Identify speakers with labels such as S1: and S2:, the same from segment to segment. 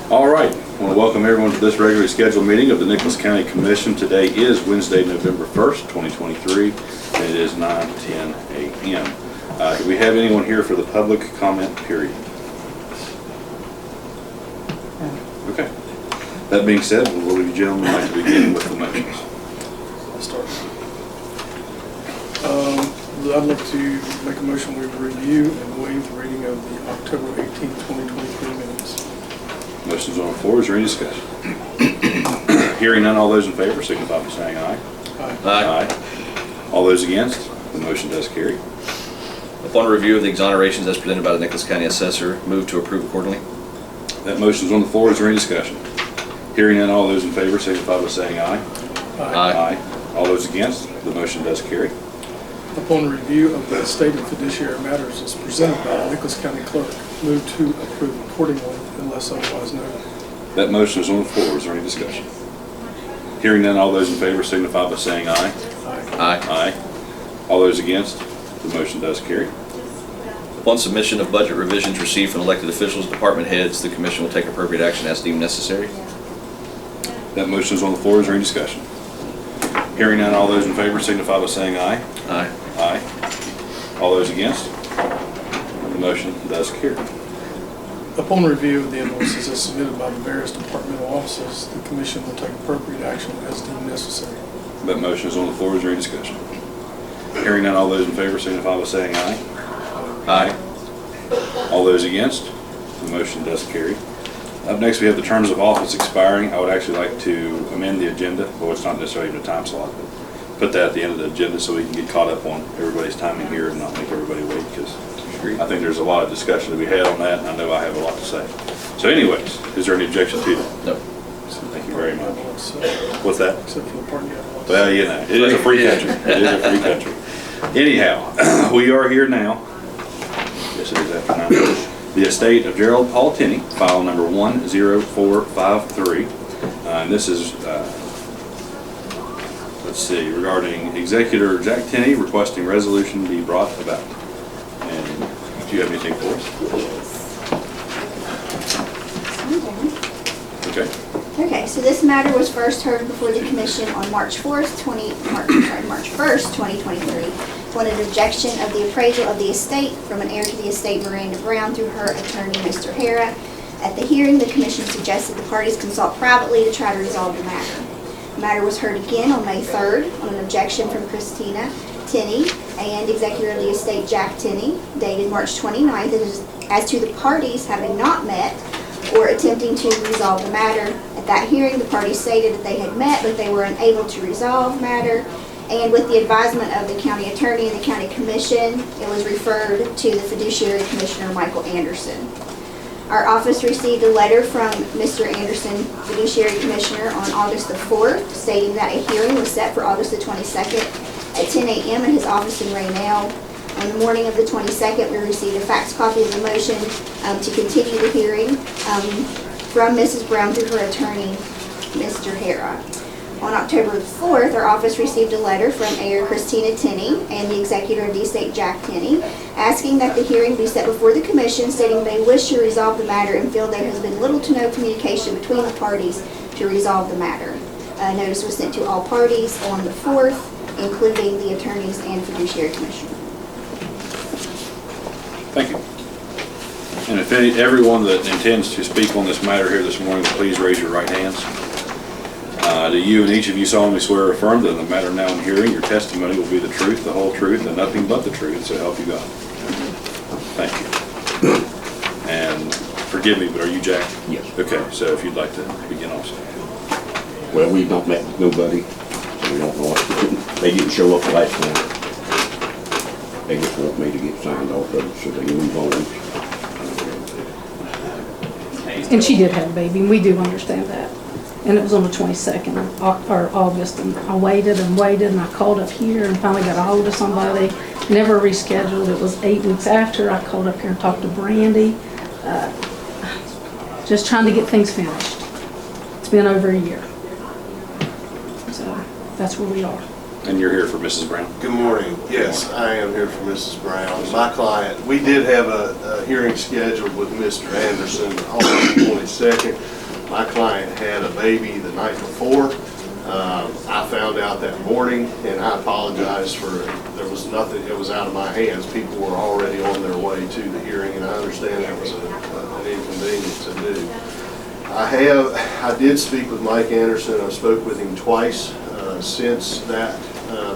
S1: All right, I want to welcome everyone to this regularly scheduled meeting of the Nicholas County Commission. Today is Wednesday, November 1st, 2023, and it is 9:10 a.m. Do we have anyone here for the public comment period? Okay. That being said, will you gentlemen like to begin with the motions?
S2: I'll start. I'd like to make a motion we review and waive the reading of the October 18, 2023 minutes.
S1: Motion's on the floor. Is there any discussion? Hearing none, all those in favor signify by saying aye.
S2: Aye.
S1: Aye. All those against, the motion does carry.
S3: Upon review of the exonerations as presented by the Nicholas County Assessor, move to approve accordingly.
S1: That motion's on the floor. Is there any discussion? Hearing none, all those in favor signify by saying aye.
S3: Aye.
S1: All those against, the motion does carry.
S2: Upon review of the state of fiduciary matters as presented by the Nicholas County Clerk, move to approve accordingly unless otherwise noted.
S1: That motion is on the floor. Is there any discussion? Hearing none, all those in favor signify by saying aye.
S2: Aye.
S3: Aye.
S1: Aye. All those against, the motion does carry.
S3: Upon submission of budget revisions received from elected officials, department heads, the commission will take appropriate action as deemed necessary.
S1: That motion is on the floor. Is there any discussion? Hearing none, all those in favor signify by saying aye.
S3: Aye.
S1: Aye. All those against, the motion does carry.
S2: Upon review of the invoices as submitted by the various departmental offices, the commission will take appropriate action as deemed necessary.
S1: That motion is on the floor. Is there any discussion? Hearing none, all those in favor signify by saying aye.
S3: Aye.
S1: All those against, the motion does carry. Up next, we have the terms of office expiring. I would actually like to amend the agenda. Well, it's not necessarily even a time slot, but put that at the end of the agenda so we can get caught up on everybody's timing here and not make everybody wait, because I think there's a lot of discussion to be had on that, and I know I have a lot to say. So anyways, is there any objection to that?
S3: No.
S1: Thank you very much. What's that?
S2: Except for the party animals.
S1: Well, you know, it is a free country. It is a free country. Anyhow, we are here now. Yes, it is after 9. The estate of Gerald Paul Tenney, file number 10453. And this is, let's see, regarding executor Jack Tenney requesting resolution be brought about. And do you have anything for us? Okay.
S4: Okay, so this matter was first heard before the commission on March 1st, 2023, when an objection of the appraisal of the estate from an heir to the estate, Miranda Brown, through her attorney, Mr. Hara. At the hearing, the commission suggested the parties consult privately to try to resolve the matter. The matter was heard again on May 3rd on an objection from Christina Tenney and executor of the estate, Jack Tenney, dated March 29th, as to the parties having not met or attempting to resolve the matter. At that hearing, the parties stated that they had met, but they were unable to resolve the matter. And with the advisement of the county attorney and the county commission, it was referred to the fiduciary commissioner, Michael Anderson. Our office received a letter from Mr. Anderson, fiduciary commissioner, on August the 4th, stating that a hearing was set for August the 22nd at 10 a.m. in his office in Raynell. On the morning of the 22nd, we received a fax copy of the motion to continue the hearing from Mrs. Brown through her attorney, Mr. Hara. On October the 4th, our office received a letter from heir Christina Tenney and the executor of the estate, Jack Tenney, asking that the hearing be set before the commission, stating they wish to resolve the matter and feel there has been little to no communication between the parties to resolve the matter. Notice was sent to all parties on the 4th, including the attorneys and fiduciary commissioner.
S1: Thank you. And if everyone that intends to speak on this matter here this morning, please raise your right hands. Do you and each of you solemnly swear or affirm that in the matter now in hearing, your testimony will be the truth, the whole truth, and nothing but the truth, so help you God? Thank you. And forgive me, but are you Jack?
S5: Yes.
S1: Okay, so if you'd like to begin also.
S5: Well, we've not met with nobody, so we don't know what, they didn't show up last time. They just want me to get signed off of it so they can move on.
S6: And she did have a baby, and we do understand that. And it was on the 22nd of August, and I waited and waited, and I called up here and finally got a hold of somebody. Never rescheduled. It was 8 weeks after I called up here and talked to Brandy. Just trying to get things finished. It's been over a year. So that's where we are.
S1: And you're here for Mrs. Brown?
S7: Good morning. Yes, I am here for Mrs. Brown. My client, we did have a hearing scheduled with Mr. Anderson on the 22nd. My client had a baby the night before. I found out that morning, and I apologize for, there was nothing, it was out of my hands. People were already on their way to the hearing, and I understand that was an inconvenience to do. I did speak with Mike Anderson. I spoke with him twice since that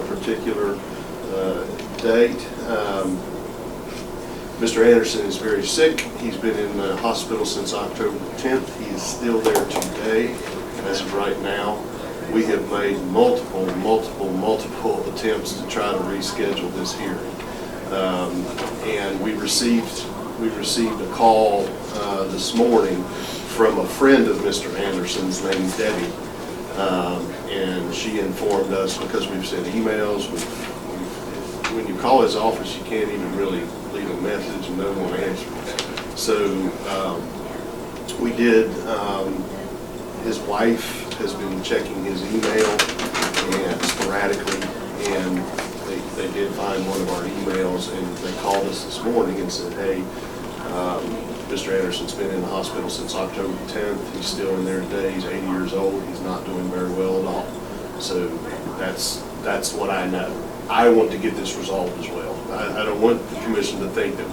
S7: particular date. Mr. Anderson is very sick. He's been in the hospital since October 10th. He is still there today, as of right now. We have made multiple attempts to try to reschedule this hearing. And we received a call this morning from a friend of Mr. Anderson's named Debbie. And she informed us, because we've sent emails, when you call his office, you can't even really leave a message and no one answers. So we did, his wife has been checking his email and sporadically, and they did find one of our emails, and they called us this morning and said, hey, Mr. Anderson's been in the hospital since October 10th. He's still in there today. He's 80 years old. He's not doing very well at all. So that's what I know. I want to get this resolved as well. I don't want the commission to think that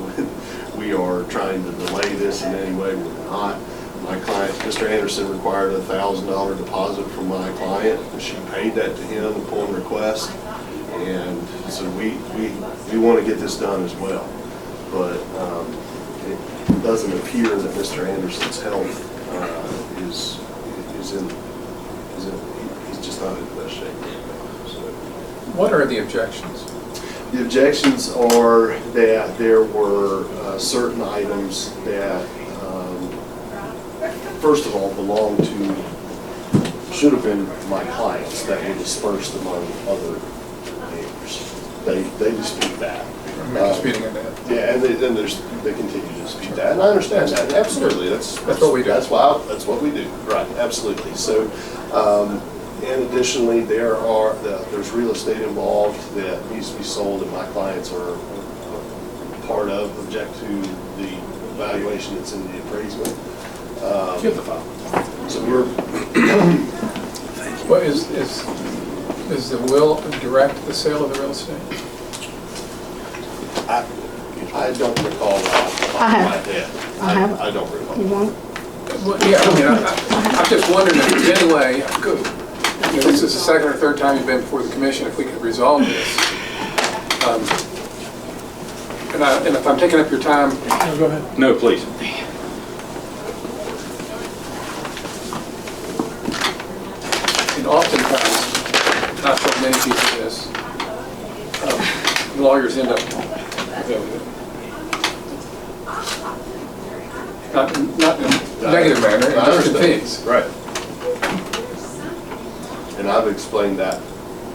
S7: we are trying to delay this in any way. We're not. My client, Mr. Anderson, required a $1,000 deposit from my client. She paid that to him upon request. And so we want to get this done as well. But it doesn't appear that Mr. Anderson's health is he's just not in the best shape. So.
S2: What are the objections?
S7: The objections are that there were certain items that, first of all, belonged to, should have been my clients that were dispersed among other neighbors. They dispute that.
S2: Disputing in that.
S7: Yeah, and they continue to dispute that, and I understand that, absolutely, that's
S2: what we do.
S7: That's what we do, right, absolutely. So, and additionally, there's real estate involved that needs to be sold, and my clients are part of, object to the valuation that's in the appraisement.
S1: Get the file.
S7: So we're.
S2: What is the will direct the sale of the real estate?
S7: I don't recall that off the top of
S6: I have.
S7: my head.
S6: I have.
S7: I don't recall.
S6: You want?
S2: Well, yeah, I mean, I'm just wondering if there's any way, this is the second or third time you've been before the commission, if we could resolve this. And if I'm taking up your time. No, go ahead.
S1: No, please.
S2: And oftentimes, not for many people this, lawyers end up not in a negative manner, in different things.
S7: Right. And I've explained that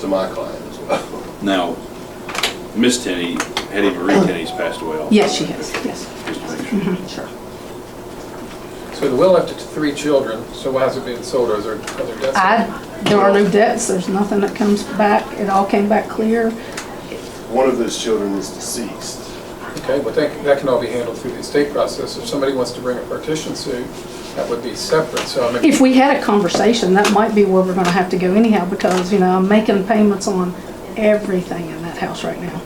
S7: to my client as well.
S1: Now, Miss Tenney, Hetty Marie Tenney's passed away also.
S6: Yes, she has, yes.
S1: Just to make sure.
S6: Sure.
S2: So the will left it to 3 children, so why has it been sold, or is there other debts?
S6: There are no debts, there's nothing that comes back, it all came back clear.
S7: One of those children is deceased.
S2: Okay, but that can all be handled through the estate process. If somebody wants to bring a partition suit, that would be separate, so I mean.
S6: If we had a conversation, that might be where we're gonna have to go anyhow, because, you know, I'm making payments on everything in that house right now.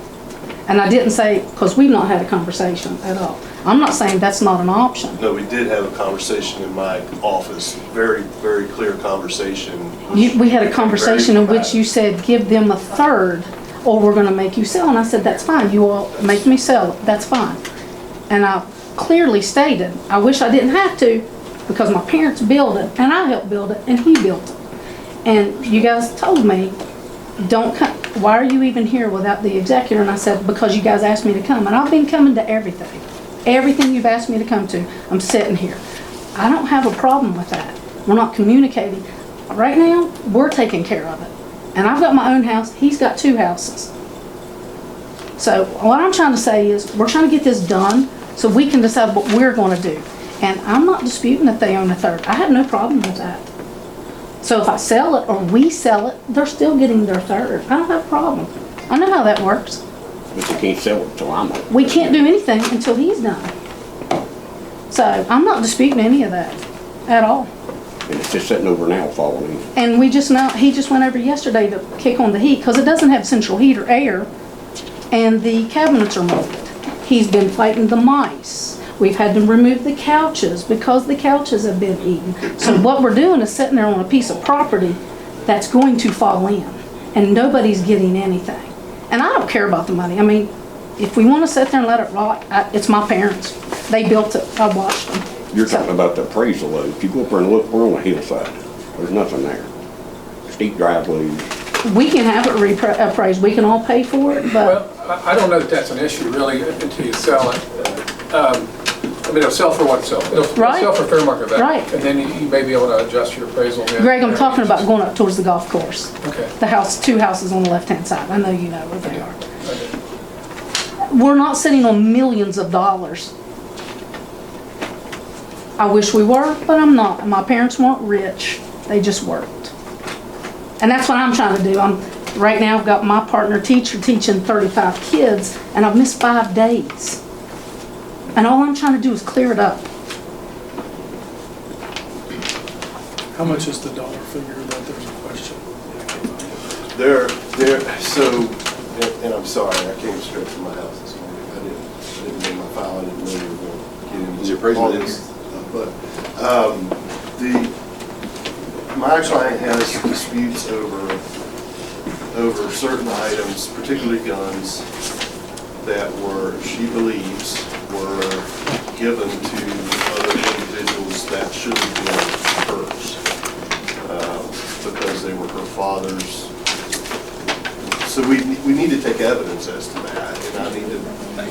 S6: And I didn't say, because we've not had a conversation at all. I'm not saying that's not an option.
S7: No, we did have a conversation in my office, very, very clear conversation.
S6: We had a conversation in
S7: Very
S6: which you said, give them a third, or we're gonna make you sell. And I said, that's fine, you all make me sell it, that's fine. And I clearly stated, I wish I didn't have to, because my parents built it, and I helped build it, and he built it. And you guys told me, don't come, why are you even here without the executor? And I said, because you guys asked me to come, and I've been coming to everything. Everything you've asked me to come to, I'm sitting here. I don't have a problem with that. We're not communicating. Right now, we're taking care of it. And I've got my own house, he's got 2 houses. So what I'm trying to say is, we're trying to get this done so we can decide what we're gonna do. And I'm not disputing that they own a third. I have no problem with that. So if I sell it or we sell it, they're still getting their third. I don't have a problem. I know how that works.
S5: But you can't sell it till I'm out.
S6: We can't do anything until he's done. So I'm not disputing any of that at all.
S5: And it's just sitting over now falling in.
S6: And he just went over yesterday to kick on the heat, because it doesn't have central heat or air, and the cabinets are molded. He's been fighting the mice. We've had to remove the couches because the couches have been eaten. So what we're doing is sitting there on a piece of property that's going to fall in, and nobody's getting anything. And I don't care about the money. I mean, if we want to sit there and let it rot, it's my parents. They built it. I watched them.
S5: You're talking about the appraisal though. If you go up there and look, we're on a hillside. There's nothing there. Steep driveways.
S6: We can have it appraised. We can all pay for it, but
S8: Well, I don't know that that's an issue really until you sell it. I mean, it'll sell for what it sells. It'll
S6: Right.
S8: sell for fair market value.
S6: Right.
S8: And then you may be able to adjust your appraisal. then.
S6: Greg, I'm talking about going up towards the golf course.
S8: Okay.
S6: The house, 2 houses on the left-hand side. I know you know where they are.
S8: Okay.
S6: We're not sitting on millions of dollars. I wish we were, but I'm not. My parents weren't rich. They just worked. And that's what I'm trying to do. Right now I've got my partner teacher teaching 35 kids, and I've missed 5 days. And all I'm trying to do is clear it up.
S2: How much is the dollar figure that there's a question?
S7: So, and I'm sorry, I came straight from my house this morning. I didn't get my file, I didn't know you were going to get into
S1: Is your appraisal
S7: all
S1: in
S7: this. But, my client has disputes over certain items, particularly guns, that she believes were given to other individuals that shouldn't have been hers, because they were her father's. So we need to take evidence as to that, and I need to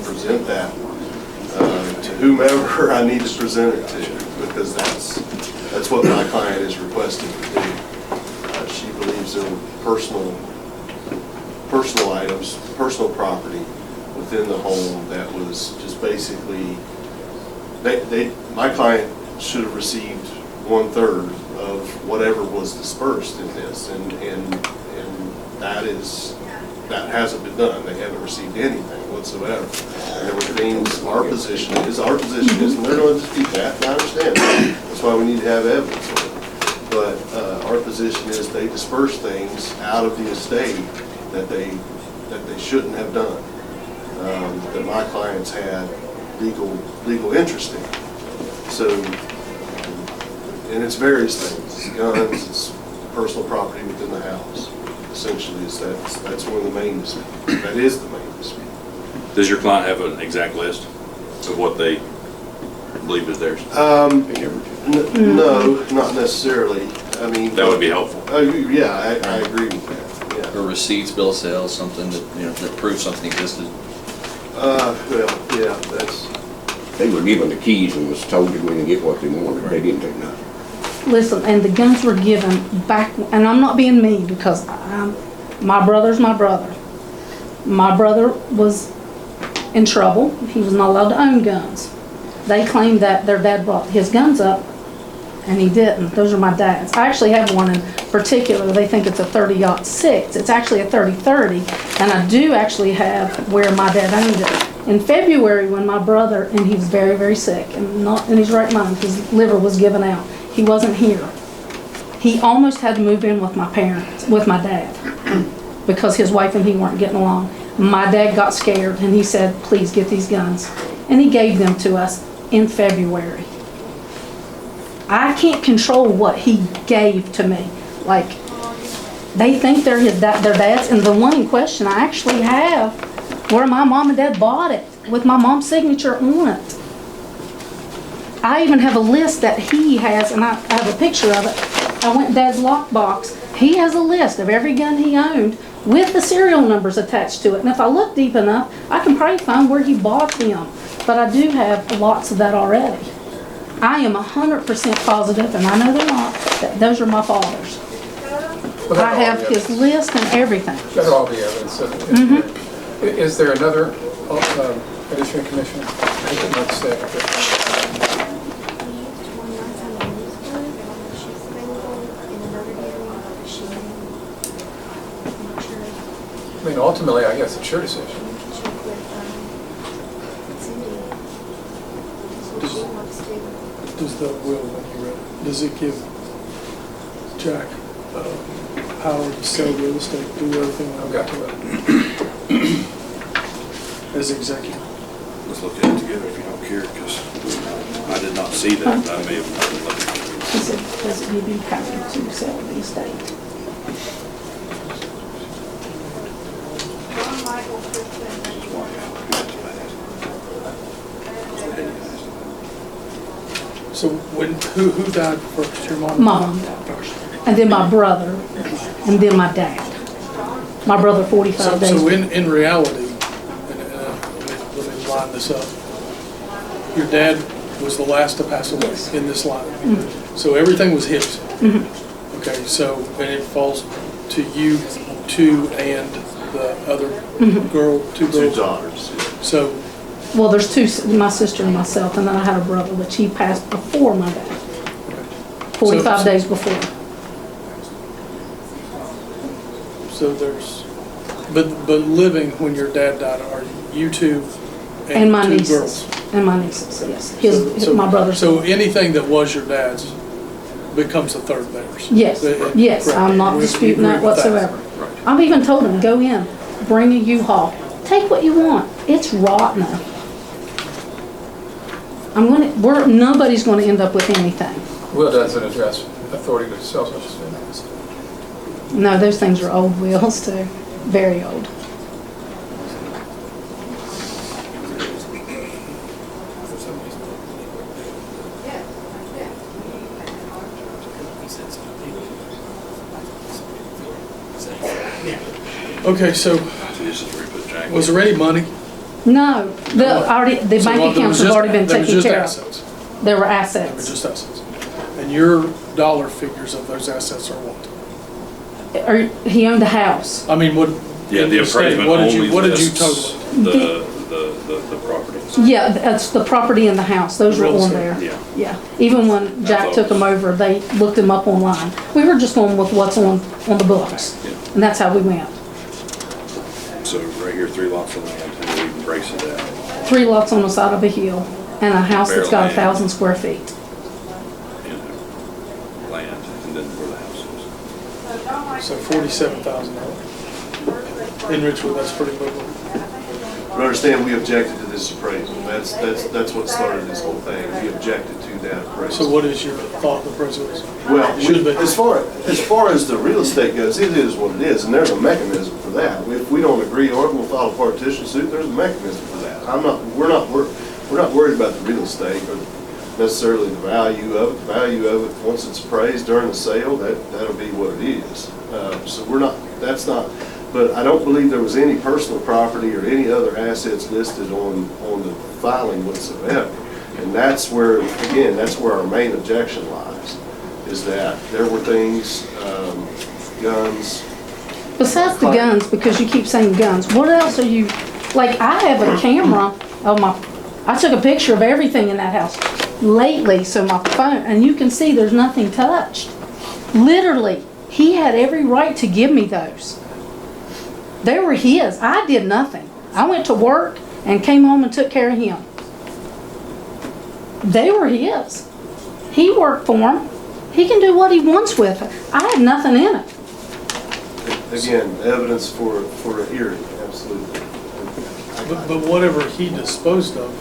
S7: present that to whomever I need to present it to, because that's what my client is requesting to do. She believes there were personal items, personal property within the home that was just basically, my client should have received 1/3 of whatever was dispersed in this, and that hasn't been done. They haven't received anything whatsoever. And there were things, our position is, and they're going to dispute that, and I understand that. That's why we need to have evidence of it. But our position is they dispersed things out of the estate that they shouldn't have done, that my clients had legal interest in. So, and it's various things, it's guns, it's personal property within the house. Essentially, that's one of the main disputes. That is the main dispute.
S1: Does your client have an exact list of what they believe is theirs?
S7: No, not necessarily. I mean,
S1: That would be helpful.
S7: Oh, yeah, I agree with that. Yeah.
S3: Or receipts, bill of sale, something that proves something existed.
S7: Well, yeah, that's.
S5: They were given the keys and was told they wouldn't get what they wanted. They didn't take nothing.
S6: Listen, and the guns were given back, and I'm not being mean because my brother's my brother. My brother was in trouble. He was not allowed to own guns. They claimed that their dad brought his guns up, and he didn't. Those are my dad's. I actually have one in particular. They think it's a 30-06. It's actually a 30-30, and I do actually have where my dad owned it. In February, when my brother, and he was very, very sick, and not in his right mind, his liver was given out. He wasn't here. He almost had to move in with my parents, with my dad, because his wife and he weren't getting along. My dad got scared and he said, please get these guns. And he gave them to us in February. I can't control what he gave to me. Like, they think they're their dad's, and the one in question I actually have where my mom and dad bought it with my mom's signature on it. I even have a list that he has, and I have a picture of it. I went in Dad's lockbox. He has a list of every gun he owned with the serial numbers attached to it. And if I look deep enough, I can probably find where he bought them. But I do have lots of that already. I am 100% positive, and I know they're not, that those are my father's.
S8: Well,
S6: I have his list and everything.
S8: That'll all be evidence. Is there another addition, Commissioner? I think it might say. I mean, ultimately, I guess it's your decision.
S2: Does the will, when you read it, does it give Jack power to sell real estate, do everything I've got to as executive.
S1: Let's look at it together if you don't care, because I did not see that. I may have not looked at it.
S6: He said, does it give you power to sell the estate?
S2: So who died first, your mom?
S6: My mom died first, and then my brother, and then my dad. My brother 45 days.
S2: So in reality, and let me line this up, your dad was the last to pass away
S6: Yes.
S2: in this line.
S6: Mm-hmm.
S2: So everything was his. Okay, so, and it falls to you two and the other girl, two
S7: Two
S2: girls.
S7: daughters.
S2: So,
S6: Well, there's two, my sister and myself, and then I had a brother, which he passed before my dad, 45 days before.
S2: so there's, but living when your dad died, are you two
S6: And my
S2: two
S6: nieces,
S2: girls?
S6: and my nieces, yes.
S2: So-
S6: My brother's.
S2: So anything that was your dad's becomes a third theirs?
S6: Yes, yes,
S2: Correct.
S6: I'm not
S2: We
S6: disputing
S2: agree
S6: that
S2: with
S6: whatsoever.
S2: Right.
S6: I've even told him, go in, bring a U-Haul, take what you want, it's rotten. Nobody's gonna end up with anything.
S8: Will doesn't address authority to sell such things.
S6: No, those things are old wheels too, very old.
S2: Okay, so
S1: So this is where you put Jack.
S2: was there any money?
S6: No, the
S2: So
S6: bank
S2: there
S6: accounts
S2: was
S6: have
S2: just-
S6: already been
S2: there was
S6: taken
S2: just
S6: care of.
S2: assets.
S6: There were
S2: They were
S6: assets.
S2: just assets. And your dollar figures of those assets are what?
S6: He owned a house.
S2: I mean, what?
S1: Yeah,
S2: in
S1: the
S2: state,
S1: appraisement
S2: what
S1: only
S2: did you
S1: lists
S2: total?
S1: the properties.
S6: Yeah, that's the property and the house, those were
S2: Real
S6: on
S2: estate,
S6: there.
S1: Yeah.
S6: Yeah, even when Jack took them over, they looked them up online. We were just going with what's on the books,
S1: Yeah.
S6: and that's how we went.
S1: So right here, 3 lots of land, and we can brace it out.
S6: 3 lots on the side of a hill, and a house that's got
S1: Bare land.
S6: 1,000 square feet.
S1: You know, land, and then where the house is.
S2: So $47,000. In Richwood, that's pretty big.
S7: But understand, we objected to this appraisal. That's what started this whole thing. We objected to that appraisal.
S2: So what is your thought the appraisal is?
S7: Well,
S2: Should be.
S7: as far as the real estate goes, it is what it is, and there's a mechanism for that. If we don't agree on it, we'll file a partition suit. There's a mechanism for that. We're not worried about the real estate or necessarily the value of it. The value of it, once it's appraised during the sale, that'll be what it is. So that's not. But I don't believe there was any personal property or any other assets listed on the filing whatsoever. And that's where, again, that's where our main objection lies, is that there were things, guns.
S6: Besides the guns, because you keep saying guns, what else are you, like, I have a camera of I took a picture of everything in that house lately, so my phone, and you can see there's nothing touched. Literally, he had every right to give me those. They were his. I did nothing. I went to work and came home and took care of him. They were his. He worked for them. He can do what he wants with it. I had nothing in it.
S7: Again, evidence for a hearing, absolutely.
S2: But whatever he disposed of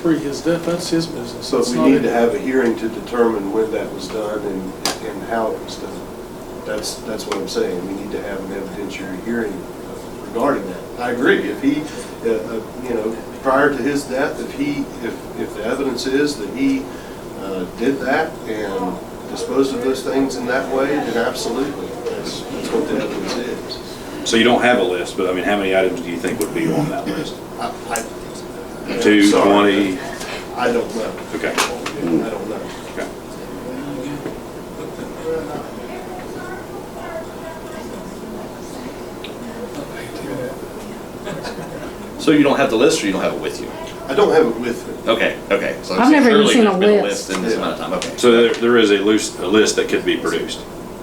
S2: pre his death, that's his business.
S7: So
S2: It's
S7: we
S2: not
S7: need
S2: in-
S7: to have a hearing to determine when that was done and how it was done. That's what I'm saying. We need to have an evidentiary hearing regarding that. I agree. If he, prior to his death, if the evidence is that he did that and disposed of those things in that way, then absolutely. That's what the evidence is.
S1: So you don't have a list, but I mean, how many items do you think would be on that list?
S7: I-
S1: 2,
S7: sorry.
S1: 20?
S7: I don't know.
S1: Okay.
S7: I don't know.
S1: Okay.
S3: So you don't have the list, or you don't have it with you?
S7: I don't have it with me.
S3: Okay. So
S6: I've never even
S3: surely
S6: seen
S3: there's
S6: a
S3: been
S6: list.
S3: in this amount of time, okay.
S1: So there is a list that could be produced.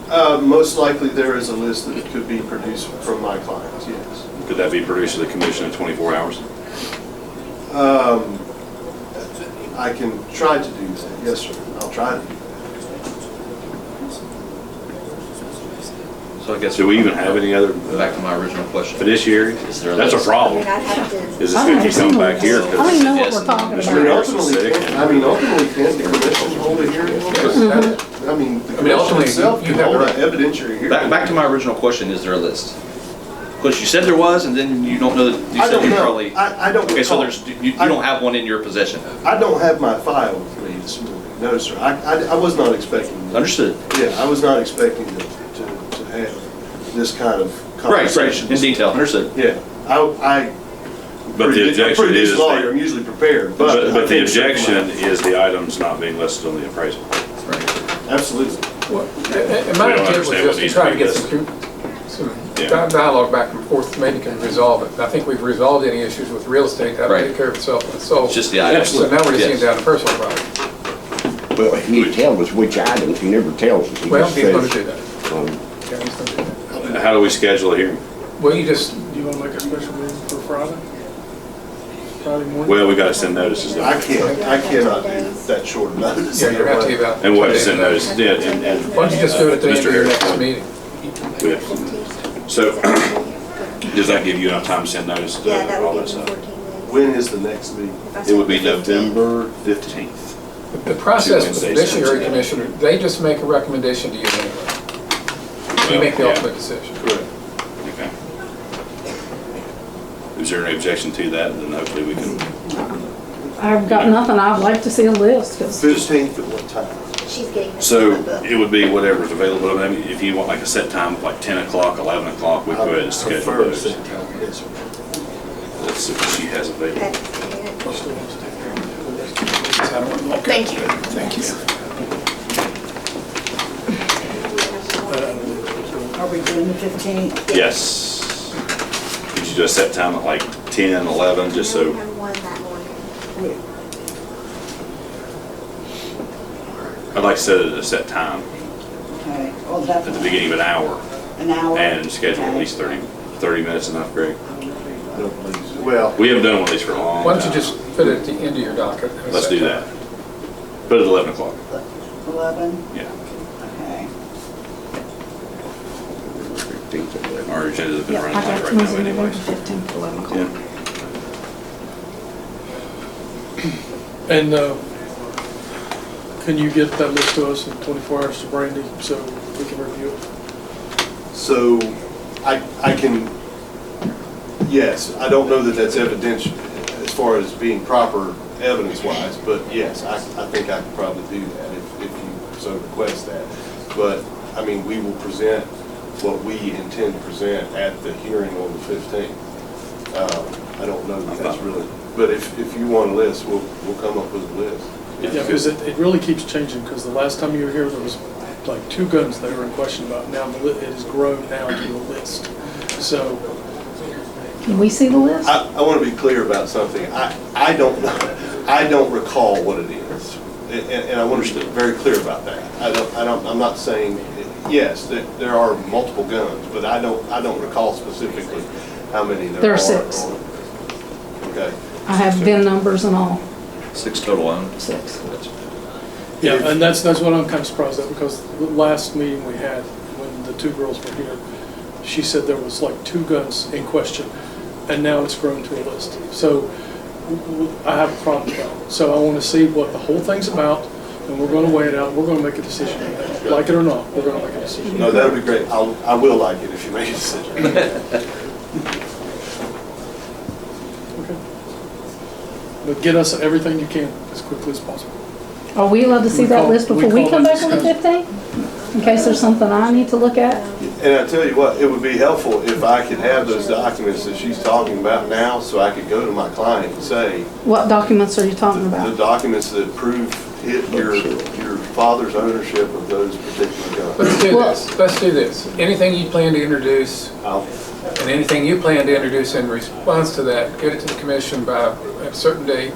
S7: Most likely there is a list that could be produced from my clients, yes.
S1: Could that be produced to the commission in 24 hours?
S7: I can try to do that, yes, sir. I'll try to do that.
S3: So I guess.
S1: Do we even have any other
S3: Back to my original question.
S1: fiduciaries?
S3: Is there a
S1: That's a
S3: list?
S4: I
S1: problem.
S4: mean, I'd have to.
S1: Is this
S6: I've
S1: gonna
S6: never
S1: keep coming
S6: seen
S1: back here?
S6: one. I don't even know what we're talking
S1: Mr.
S7: I mean,
S6: about.
S1: Harrison's
S7: ultimately,
S1: sick.
S7: ultimately, can the commission hold a hearing on this? I mean, the commission
S8: ultimately,
S7: itself
S8: you
S7: can
S8: have
S7: hold
S8: the
S7: an evidentiary hearing.
S3: Back to my original question, is there a list? Because you said there was, and then you don't know, that you
S7: I
S3: said
S7: don't
S3: you
S7: know.
S3: probably.
S7: I don't
S3: Okay, so
S7: recall.
S3: you don't have one in your possession.
S7: I don't have my file with me this morning. No, sir. I was not expecting.
S3: Understood.
S7: Yeah, I was not expecting to have this kind of
S3: Right,
S7: conversation.
S3: in detail, understood.
S7: Yeah, I'm
S1: But the
S7: I'm a
S1: objection
S7: pretty
S1: is,
S7: decent lawyer, I'm usually prepared,
S1: but
S7: I
S1: the
S7: think-
S1: objection is the items not being listed on the appraisal.
S7: Absolutely.
S8: Well, and
S1: We
S8: my
S1: don't
S8: intent was
S1: understand what
S8: just to
S1: needs
S8: try
S1: to
S8: to
S1: be
S8: get
S1: listed.
S8: some
S1: Yeah.
S8: dialogue back and forth, maybe can resolve it. I think we've resolved any issues with real estate, that will
S3: Right.
S8: take care of itself. So,
S3: It's just the items.
S8: so now we're just getting
S3: Yes.
S8: down to personal property.
S5: Well, he tells us which items, he never tells us. He
S8: Well,
S5: just
S8: he's gonna
S5: says,
S8: do that.
S5: um,
S8: Yeah, he's gonna do that.
S1: How do we schedule a hearing?
S8: Well, you just,
S2: Do you want to make a special meeting for Friday? Friday morning?
S1: Well, we gotta send notices. don't we?
S7: I cannot do that short notice.
S8: yeah, you're gonna have to give out.
S1: And we'll have to send notices, yeah, and.
S8: Why don't you just do it at the end
S1: Mr.
S8: of your
S1: Harris.
S8: next meeting?
S1: We have- So, does that give you enough time to send notices
S4: Yeah,
S1: and
S4: that
S1: all
S4: would
S1: that
S4: give me
S1: stuff?
S4: 14 days.
S7: When is the next meeting?
S4: If I
S1: It
S4: said
S1: would be
S4: the 15th.
S1: November 15th.
S8: The process with the
S1: Wednesdays.
S8: judiciary commissioner, they just make a recommendation to you anyway. You make the
S1: Well,
S8: ultimate decision.
S7: Correct.
S1: yeah, okay. Is there any objection to that? Then hopefully we can,
S6: I've got nothing. I'd like to see a list, 'cause
S7: 15th at what time?
S4: She's getting this
S1: so
S4: in the book.
S1: it would be whatever's available. I mean, if you want like a set time, like 10 o'clock, 11 o'clock, we could go ahead and schedule
S7: Prefer
S1: those.
S7: set time, yes, sir.
S1: Let's see what she has available.
S4: Okay.
S2: Thank you. Thank you.
S9: Are we doing the 15th?
S1: Yes. Could you do a set time at like 10, 11, just
S4: I only
S1: so,
S4: have one that morning.
S1: I'd like to set it at a set time,
S9: Okay, well,
S1: at the
S9: definitely
S1: beginning of an hour,
S9: an hour.
S1: and schedule at
S9: Okay.
S1: least 30 minutes enough, Greg?
S7: I don't believe so. Well,
S1: We haven't done one of these for a long time.
S8: Why don't you just put it at the end of your docket?
S1: Let's do that. Put it at 11 o'clock,
S9: 11,
S1: yeah.
S9: okay.
S5: 15th of November.
S1: Our agenda's been
S6: yeah,
S1: running
S6: I
S1: late
S6: got
S1: right now
S6: Wednesday, November
S1: anyways.
S6: 15th, 11 o'clock.
S1: Yeah.
S2: And can you get that list to us in 24 hours to Brandy so we can review it?
S7: so I can, yes, I don't know that that's evidential as far as being proper evidence-wise, but yes, I think I could probably do that if you so request that. But, I mean, we will present what we intend to present at the hearing on the 15th. I don't know that that's really, but if you want a list, we'll come up with a list.
S1: If
S2: Yeah,
S1: you
S2: because
S1: could.
S2: it really keeps changing, because the last time you were here, there was like 2 guns they were in question about. Now it has grown now to a list. So,
S6: Can we see the list?
S7: I want to be clear about something. I don't know, I don't recall what it is. And I want to be very clear about that. I'm not saying, yes, there are multiple guns, but I don't recall specifically how many there are.
S6: There are 6.
S7: Okay.
S6: I have VIN numbers and all,
S3: 6 total owned.
S6: 6.
S2: yeah, and that's what I'm kind of surprised at, because the last meeting we had, when the 2 girls were here, she said there was like 2 guns in question, and now it's grown to a list. So I have a problem with that. So I want to see what the whole thing's about, and we're going to weigh it out. We're going to make a decision. Like it or not, we're going to make a decision.
S7: No, that would be great. I will like it if you make a decision.
S2: Okay. But get us everything you can as quickly as possible.
S6: Are we allowed to see
S2: We
S6: that
S2: call-
S6: list
S2: we
S6: before we
S2: call
S6: come
S2: it
S6: back on the
S2: discussion.
S6: 15th? In case there's something I need to look at?
S7: And I tell you what, it would be helpful if I could have those documents that she's talking about now, so I could go to my client and say,
S6: What documents are you talking
S7: the
S6: about?
S7: documents that prove your father's ownership of those particular guns.
S8: Let's do
S6: Well-
S8: this, let's do this. Anything you plan to introduce,
S7: I'll-
S8: and anything you plan to introduce in response to that, get it to the commission by a certain date,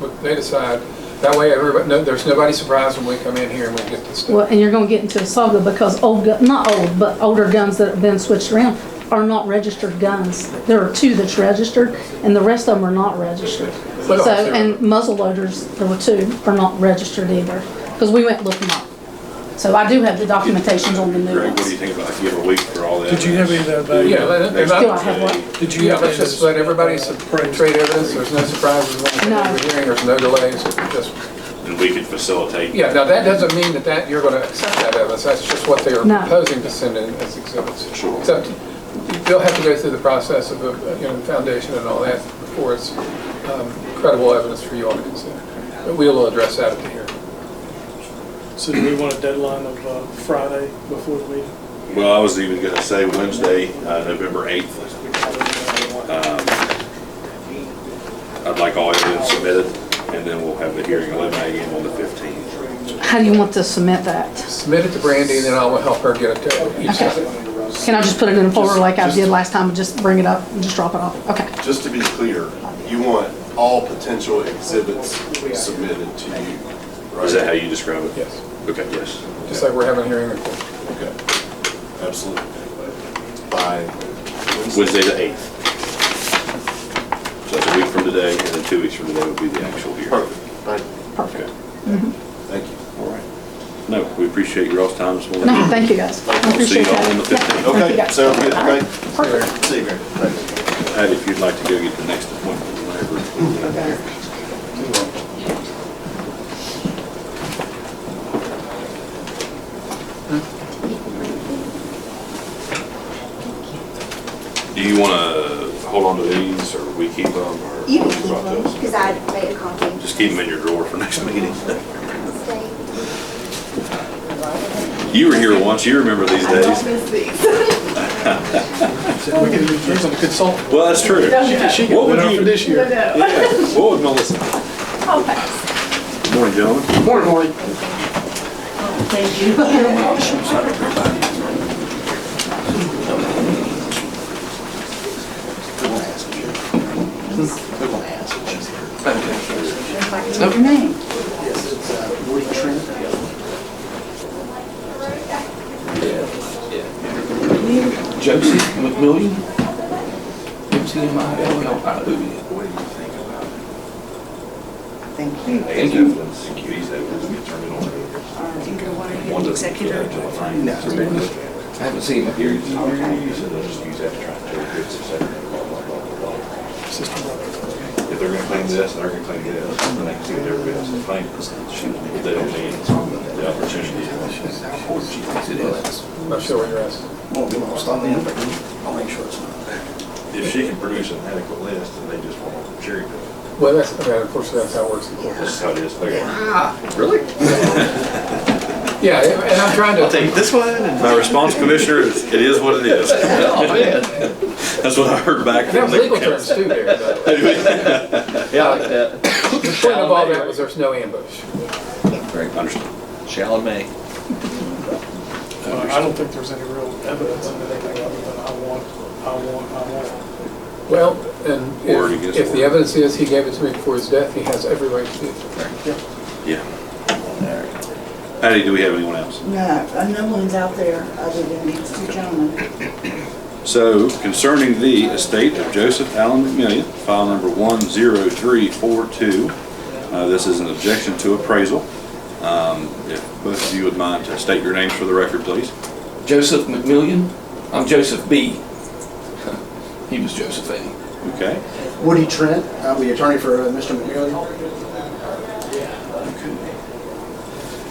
S8: what they decide. That way, everybody, there's nobody surprised when we come in here and we get this
S6: Well,
S8: stuff.
S6: and you're gonna get into a saga because not old, but older guns that have been switched around are not registered guns. There are 2 that's registered, and the rest of them are not registered.
S8: But
S6: So,
S8: also-
S6: and muzzle loaders, there were 2, are not registered either, because we went and looked them up. So I do have the documentations on the new
S1: Greg, what do you
S6: ones.
S1: think about give a week for all that?
S2: Did you have any of that back?
S8: Yeah, let-
S1: Next
S8: if I-
S6: Do I have what?
S2: Did you
S8: Yeah,
S2: have
S8: let's
S2: any of
S8: just
S2: those
S8: let everybody
S2: appraised?
S8: trade evidence, there's no surprises when
S6: No.
S8: we're hearing, there's no delays, just,
S1: And we could facilitate.
S8: yeah, now that doesn't mean that you're gonna accept that evidence, that's just what they're
S6: No.
S8: proposing to send in as exhibits.
S1: Sure.
S8: Except, they'll have to go through the process of, foundation and all that before it's credible evidence for you all to consider. But we will address that at the hearing.
S2: So do we want a deadline of Friday before the meeting?
S1: Well, I was even gonna say Wednesday, November 8th. I'd like all evidence submitted, and then we'll have the hearing 11 a.m. on the 15th.
S6: How do you want to submit that?
S8: Submit it to Brandy, and then I will help her get it to each
S6: Okay.
S8: side.
S6: Can I just put it in a folder like I
S7: Just-
S6: did last time and just bring it up and just drop it off? Okay.
S7: Just to be clear, you want all potential exhibits submitted to you, right?
S1: Is that how you describe it?
S8: Yes,
S1: Okay, yes.
S8: just like we're having a hearing.
S7: Okay, absolutely. By
S1: Wednesday the 8th. So that's a week from today, and then 2 weeks from today would be the actual hearing.
S7: Perfect, thank you.
S6: Perfect.
S7: Thank you.
S1: All right. No, we appreciate your all's time this morning.
S6: No, thank you guys. I
S1: We'll see
S6: appreciate
S1: you all
S6: that.
S1: on the 15th.
S6: Yeah, thank you
S7: Okay,
S6: guys.
S7: sounds good, great.
S6: Perfect.
S7: See you, Greg. Thanks.
S1: Patty, if you'd like to go get the next appointment, whenever. Do you want to hold on to these, or we keep them, or?
S4: You can keep
S1: brought
S4: them,
S1: those?
S4: because I made a copy.
S1: Just keep them in your drawer for next meeting.
S4: Stay.
S1: You were here once, you remember these days.
S2: We can do some consultant.
S1: Well, that's true.
S2: She
S1: What
S2: got
S1: would
S2: it
S1: you-
S2: for this year.
S1: Yeah, what would Melissa? Good morning, gentlemen.
S2: Morning.
S9: Thank you. What's your name?
S10: Joseph McMillian, MCMILL.
S9: Thank you.
S10: Thank you.
S1: These evidence get turned over.
S9: You gonna want to hear the executor?
S10: I haven't seen him here.
S1: So they'll just use that to try and tell you it's a second, blah, blah, blah, blah, blah. If they're gonna claim this, they're gonna claim this, and they can see what everybody else is claiming. They don't need the opportunity.
S8: Not sure what you're asking.
S10: Won't be lost on them, but I'll make sure it's not.
S1: If she can produce an adequate list, then they just want to cherry pick.
S8: Well, that's, unfortunately, that's how it works in court.
S1: This is how it is. Okay.
S10: Really?
S8: Yeah, and I'm trying to.
S10: this one.
S1: My response, Commissioner, is it is what it is.
S10: Oh, man.
S1: That's what I heard back
S8: There
S1: from
S8: was legal
S1: the
S8: terms too there, but
S10: Yeah, I like that.
S8: the point of all that was there's no ambush.
S1: Understood.
S3: Shall and may.
S2: I don't think there's any real evidence of anything other than I want.
S8: Well, and
S1: Word against
S8: if the
S1: word.
S8: evidence is he gave it to me before his death, he has every right to do it.
S1: Yeah. Patty, do we have anyone else?
S9: No, no one's out there other than these two gentlemen.
S1: So concerning the estate of Joseph Allen McMillian, file number 10342, this is an objection to appraisal. If both of you would mind to state your names for the record, please.
S10: Joseph McMillian. I'm Joseph B. He was Joseph A.
S1: Okay.
S11: Woody Trent, I'm the attorney for Mr. McMillan.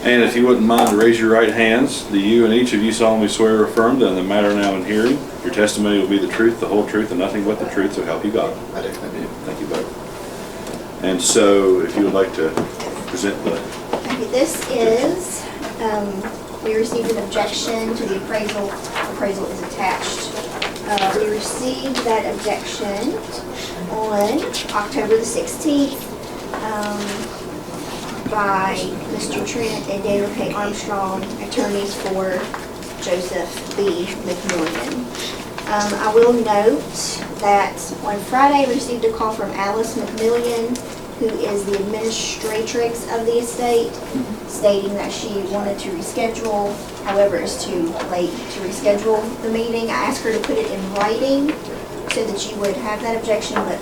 S1: And if you wouldn't mind to raise your right hands, do you and each of you solemnly swear or affirm that in the matter now in hearing, your testimony will be the truth, the whole truth, and nothing but the truth, so help you God?
S11: I do.
S1: Thank you both. And so if you would like to present the,
S4: Okay, this is, we received an objection to the appraisal. Appraisal is attached. We received that objection on October the 16th by Mr. Trent and Daniel K. Armstrong, attorneys for Joseph B. McMillian. I will note that on Friday, I received a call from Alice McMillian, who is the administratrix of the estate, stating that she wanted to reschedule, however, it's too late to reschedule the meeting. I asked her to put it in writing so that she would have that objection, but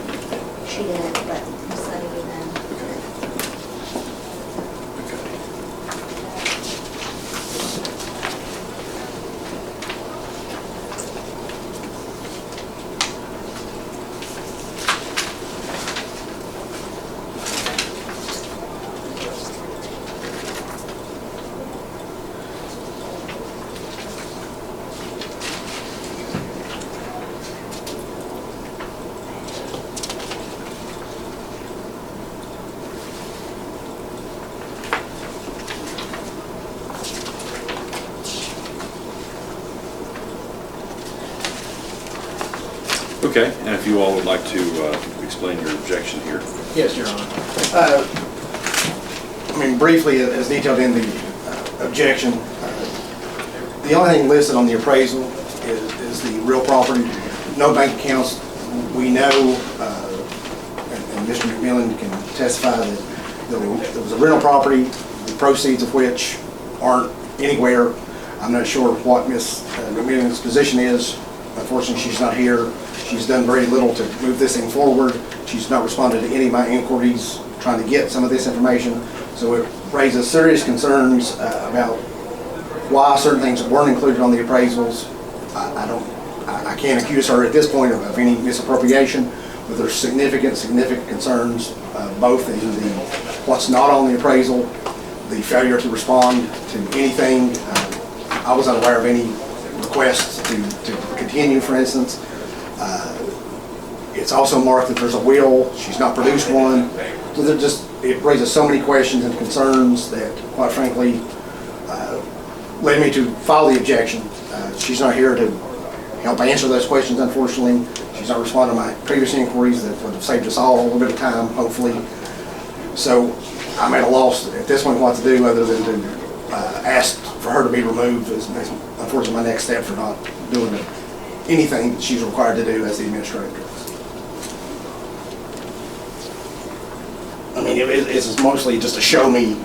S4: she didn't, but Ms. Sunny then.
S1: Okay, and if you all would like to explain your objection here.
S11: Yes, Your Honor. I mean, briefly, as detailed in the objection, the only thing listed on the appraisal is the real property. No bank accounts. We know, and Mr. McMillan can testify that there was a rental property, the proceeds of which aren't anywhere. I'm not sure what Ms. McMillan's position is. Unfortunately, she's not here. She's done very little to move this thing forward. She's not responded to any of my inquiries trying to get some of this information. So it raises serious concerns about why certain things weren't included on the appraisals. I can't accuse her at this point of any misappropriation, but there's significant concerns, both in the what's not on the appraisal, the failure to respond to anything. I was unaware of any requests to continue, for instance. It's also marked that there's a will. She's not produced one. So it raises so many questions and concerns that, quite frankly, led me to file the objection. She's not here to help answer those questions, unfortunately. She's not responding to my previous inquiries that would have saved us all a little bit of time, hopefully. So I'm at a loss at this point what to do other than to ask for her to be removed is unfortunately my next step for not doing anything that she's required to do as the administrator. I mean, it's mostly just a show me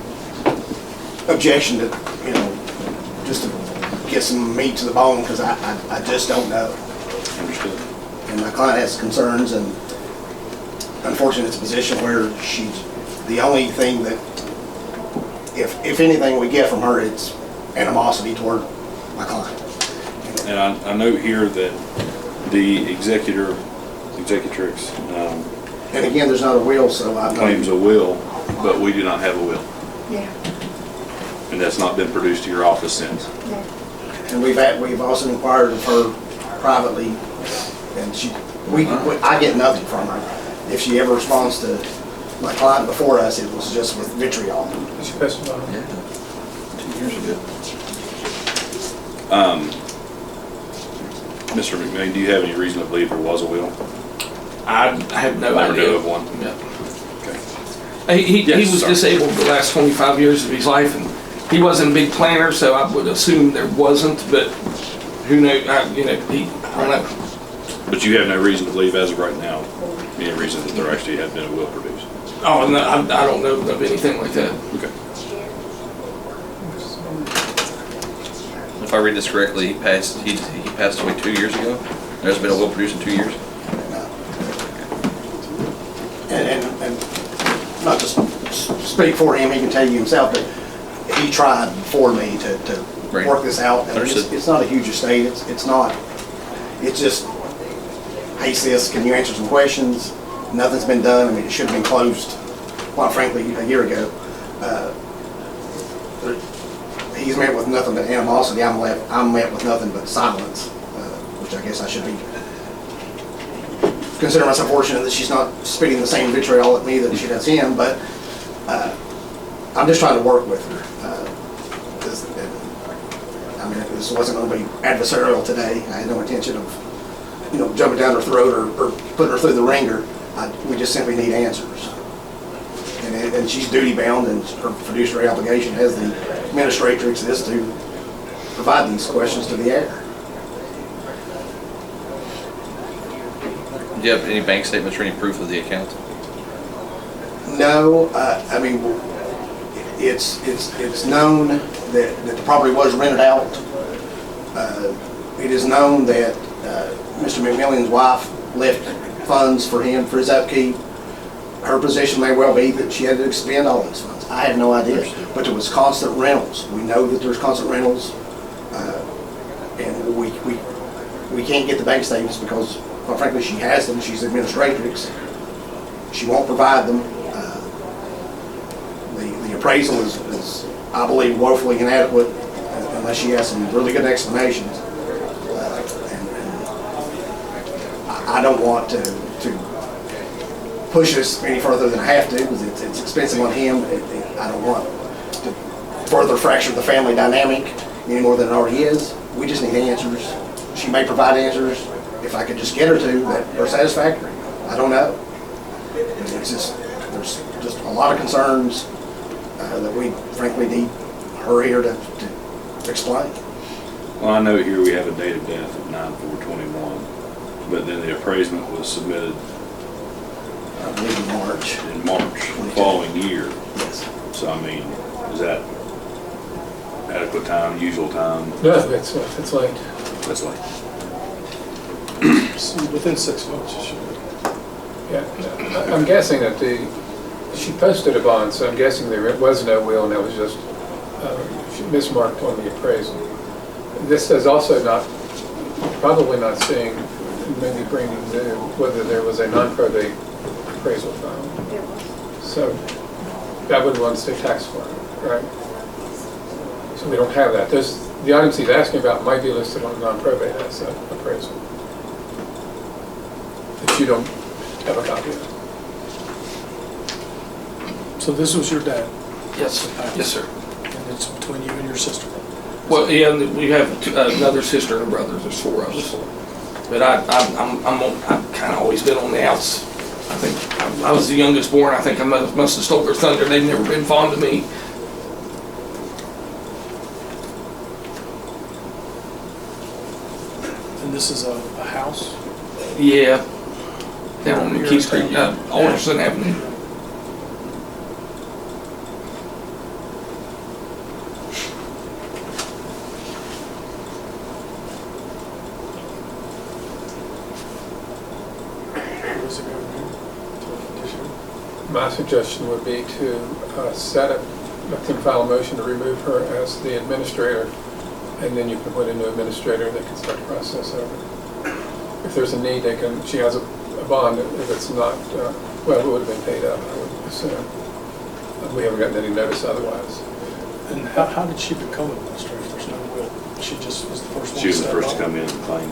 S11: objection to, just to get some meat to the bone because I just don't know.
S1: Understood.
S11: And my client has concerns, and unfortunately it's a position where she's the only thing that, if anything we get from her, it's animosity toward my client.
S1: And I note here that the executrix
S11: And again, there's not a will, so I'm not...
S1: claims a will, but we do not have a will.
S4: Yeah.
S1: And that's not been produced to your office since.
S4: No.
S11: And we've also inquired of her privately, and I get nothing from her. If she ever responds to my client before us, it was just with vitriol.
S8: She testified.
S3: Yeah, 2 years ago.
S1: Mr. McMillan, do you have any reason to believe there was a will?
S10: I have no
S1: Never
S10: idea.
S1: knew of one?
S10: Yeah.
S1: Okay.
S10: He
S1: Yes,
S10: was
S1: sir.
S10: disabled the last 25 years of his life, and he wasn't a big planner, so I would assume there wasn't, but who knows, I don't know.
S1: But you have no reason to believe as of right now, any reason that there actually had been a will produced?
S10: Oh, no, I don't know of anything like that.
S1: Okay.
S3: If I read this correctly, he passed away 2 years ago. There's been a will produced in 2 years.
S11: And not to speak for him, he can tell you himself, but he tried for me to
S3: Right.
S11: work this out. And
S3: Understood.
S11: it's not a huge estate. It's just, hey sis, can you answer some questions? Nothing's been done. I mean, it should have been closed, quite frankly, a year ago. He's met with nothing but animosity. I'm met with nothing but silence, which I guess I should be consider myself fortunate that she's not spitting the same vitriol at me that she does him, but I'm just trying to work with her. I mean, this wasn't going to be adversarial today. I had no intention of, jumping down her throat or putting her through the ringer. We just simply need answers. And she's duty bound, and her fiduciary obligation as the administratrix is to provide these questions to the heir.
S3: Do you have any bank statements or any proof of the account?
S11: No, I mean, it's known that the property was rented out. It is known that Mr. McMillan's wife left funds for him for his upkeep. Her position may well be that she had to expend all those funds. I have no idea, but there was constant rentals. We know that there's constant rentals, and we can't get the bank statements because, quite frankly, she has them. She's administratrix. She won't provide them. The appraisal is, I believe, woefully inadequate unless she has some really good explanations. And I don't want to push this any further than I have to because it's expensive on him. I don't want to further fracture the family dynamic any more than it already is. We just need answers. She may provide answers. if I could just get her to that are satisfactory. I don't know. It's just, there's just a lot of concerns that we frankly need her here to explain.
S1: Well, I know here we have a date of death of 9/4/21, but then the appraisement was submitted
S11: I believe in March.
S1: in March the following year.
S11: Yes.
S1: So, I mean, is that adequate time, usual time?
S8: No, it's late.
S1: That's like,
S2: So within 6 months, you should.
S8: Yeah, I'm guessing that she posted a bond, so I'm guessing there was no will, and it was just she mismarked on the appraisal. This is also probably not seeing, maybe bringing new, whether there was a non-probate appraisal file. So that would run state tax for it, right? So we don't have that. The items he's asking about might be listed on the non-probate asset appraisal that you don't have a copy of.
S2: So this was your dad,
S10: Yes, yes, sir.
S2: and it's between you and your sister.
S10: Well, yeah, and we have another sister and a brother. There's 4 of us. But I've kind of always been on the outs. I think I was the youngest born. I think I must have stole their thunder. They've never been fond of me.
S2: And this is a house?
S10: Yeah, down on Keith Street, Alderson Avenue.
S2: Was it going to petition?
S8: My suggestion would be to let them file a motion to remove her as the administrator, and then you can put a new administrator that can start the process over. If there's a need, she has a bond. If it's not, well, it would have been paid up, I would assume. We haven't gotten any notice otherwise.
S2: And how did she become administrator? There's no will. She just was the first one
S1: she was the
S2: step
S1: first to
S2: up?
S1: come in and claim.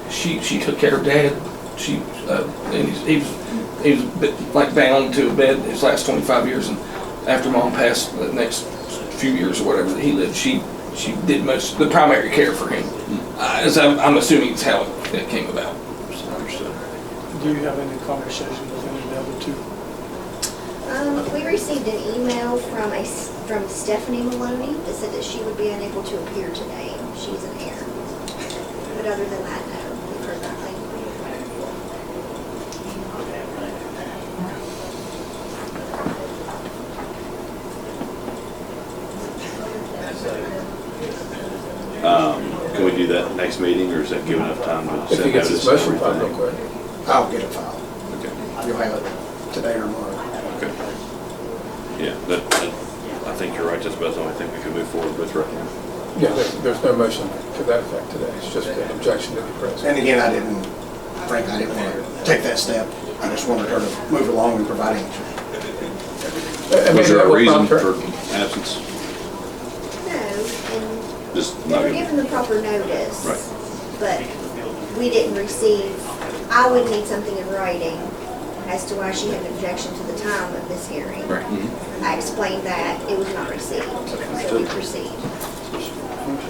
S10: She took care of Dad. And he was a bit like bound to a bed his last 25 years, and after Mom passed, the next few years or whatever that he lived, she did most of the primary care for him. As I'm assuming it's how it came about.
S1: Understood.
S2: Do you have any conversation with any of the other two?
S4: We received an email from Stephanie Maloney that said that she would be unable to appear today. She's an heir. But other than that, no, we've heard nothing.
S1: Can we do that next meeting, or is that give enough time to
S8: If
S1: send
S8: he gets
S1: notice
S8: his
S1: and
S8: motion filed real
S1: everything?
S8: quick.
S11: I'll get it filed.
S1: Okay.
S11: You'll have it today or tomorrow.
S1: Okay. Yeah, I think you're right. That's about the only thing we can move forward with right now.
S8: Yeah, there's no motion to that effect today. It's just an objection to the appraisal.
S11: And again, I didn't want to take that step. I just wanted her to move along and provide answers.
S1: Was there a reason
S8: for?
S1: for absence?
S4: No, and
S1: Just
S4: they
S1: not
S4: were
S1: giving-
S4: given the proper notice.
S1: Right.
S4: But we didn't receive, I would need something in writing as to why she had an objection to the time of this hearing.
S1: Right.
S4: I explained that, it was not received, so we proceed.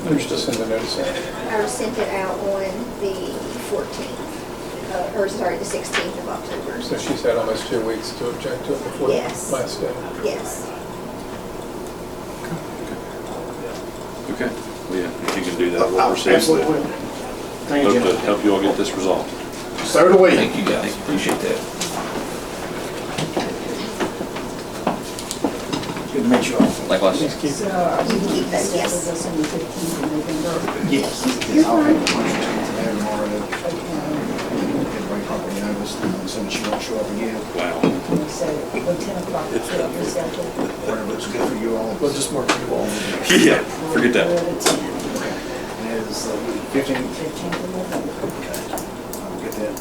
S8: There's just send the notice out.
S4: I sent it out on the 14th, the 16th of October.
S8: So she's had almost 2 weeks to object to it before the
S4: Yes.
S8: last day.
S4: Yes.
S1: Okay. Well, yeah, if you can do that, we'll
S11: I
S1: proceed.
S11: absolutely will. Thank you,
S1: Hope to
S11: Jim.
S1: help you all get this resolved.
S11: So do we.
S10: Thank you guys. Appreciate that.
S11: Good to meet you all.
S3: Likewise.
S9: So are we
S4: You
S9: going
S4: can
S9: to
S4: keep that,
S9: stay
S4: yes.
S9: with us on the 15th of November?
S11: Yes. I'll have a bunch of things today or tomorrow to get everybody properly noticed, so that she won't show up again.
S1: Wow.
S9: So when 10 o'clock is your schedule?
S11: Whatever is good for you all.
S2: We'll just mark you all.
S1: Yeah, forget that.
S9: We're at 10,
S11: It is 15th.
S9: 15th of November.
S11: I'll get that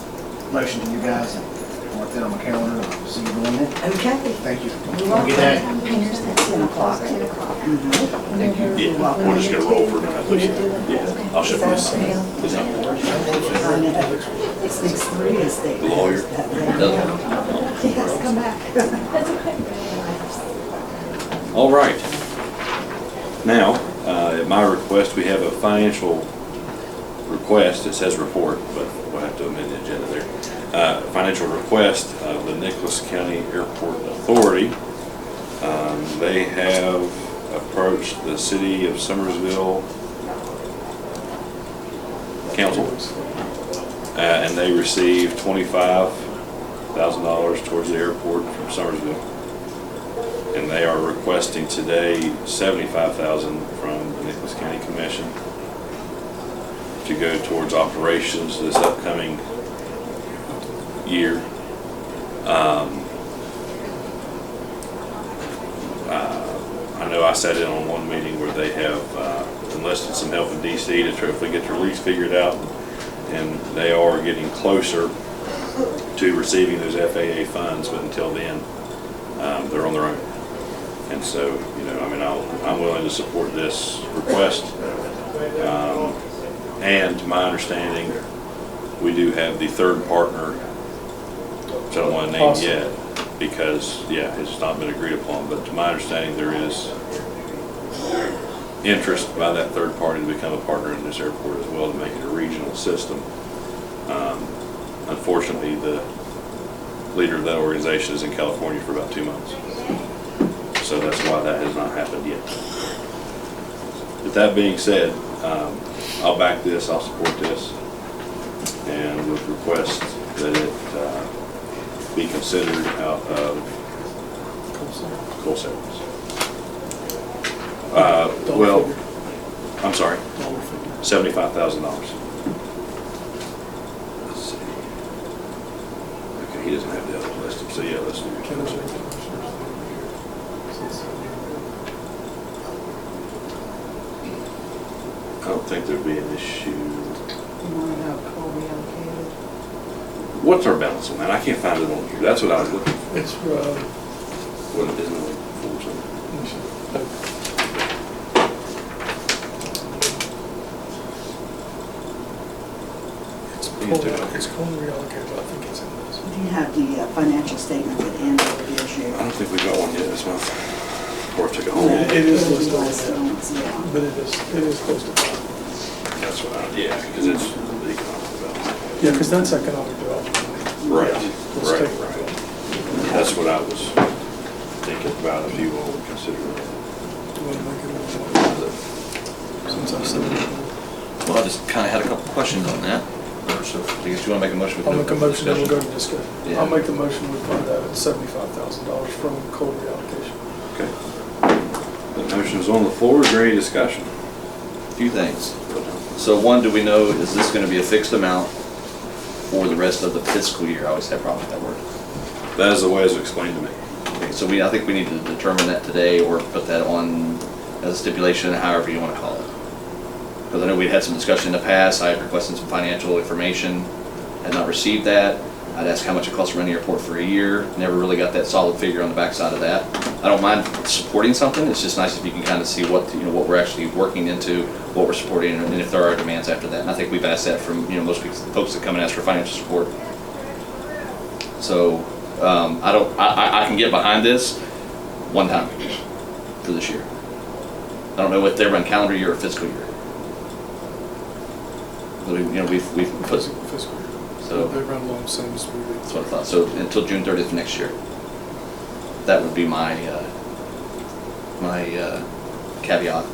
S11: motion to you guys and mark that on my calendar. I'll see you on that.
S9: Okay.
S11: Thank you.
S9: You're
S11: Have a good day.
S9: welcome. Here's that 10 o'clock.
S4: 10 o'clock.
S1: Yeah, we're just gonna roll for it. Yeah, I'll show you this.
S9: It's these 3 is there.
S1: The lawyer.
S9: Yes, come back.
S1: All right. Now, at my request, we have a financial request, it says report, but we'll have to amend the agenda there. Financial request of the Nicholas County Airport Authority. They have approached the city of Summersville Council, and they received $25,000 towards the airport from Summersville. And they are requesting today $75,000 from the Nicholas County Commission to go towards operations this upcoming year. I know I sat in on one meeting where they have enlisted some help in DC to try to get their lease figured out, and they are getting closer to receiving those FAA funds, but until then, they're on their own. And so, you know, I mean, I'm willing to support this request. And to my understanding, we do have the third partner, which I don't want to name yet, because, yeah, it's not been agreed upon. But to my understanding, there is interest by that third party to become a partner in this airport as well, to make it a regional system. Unfortunately, the leader of that organization is in California for about 2 months. So that's why that has not happened yet. With that being said, I'll back this, I'll support this, and would request that it be considered out of coal savings. Well, I'm sorry, $75,000. Let's see. Okay, he doesn't have the other listed, so yeah, let's do it. I don't think there'd be an issue.
S9: You want to have coal reallocated?
S1: What's our balance on that? I can't find it on here. That's what I was looking for.
S2: It's,
S1: What it is in the force.
S2: it's coal reallocated, but I think it's in this.
S9: Do you have the financial statement at the end of the issue?
S1: I don't think we got one yet this month. Or took it home.
S2: It is listed on
S9: Last
S2: there,
S9: month's, yeah.
S2: but it is close to 5.
S1: That's what yeah, because it's the economic development.
S2: Yeah, because that's economic development.
S1: Right,
S2: Let's
S1: right,
S2: take it.
S1: right. That's what I was thinking about, if you all would consider it.
S2: Do you want to make it a since I said it?
S3: Well, I just kind of had a couple questions on that. So I guess you want to make a motion?
S2: I'll make a motion, then we'll go to discussion.
S3: Yeah.
S2: I'll make the motion, we fund that at $75,000 from coal reallocation.
S1: Okay. The motion is on the floor. Is there any discussion?
S3: A few things. So one, do we know, is this going to be a fixed amount for the rest of the fiscal year? I always have a problem with that word.
S1: That is the way it's explained to me.
S3: Okay, so I think we need to determine that today, or put that on as a stipulation, however you want to call it. Because I know we'd had some discussion in the past. I had requested some financial information, had not received that. I'd asked how much it costs to run the airport for a year. Never really got that solid figure on the backside of that. I don't mind supporting something. It's just nice if you can kind of see what, you know, what we're actually working into, what we're supporting, and if there are demands after that. And I think we've asked that from, you know, most folks that come and ask for financial support. So I can get behind this one time for this year. I don't know if they run calendar year or fiscal year. We've put,
S2: Fiscal year.
S3: so
S2: They run along the same as we do.
S3: that's what I thought. So until June 30th next year. That would be my caveat.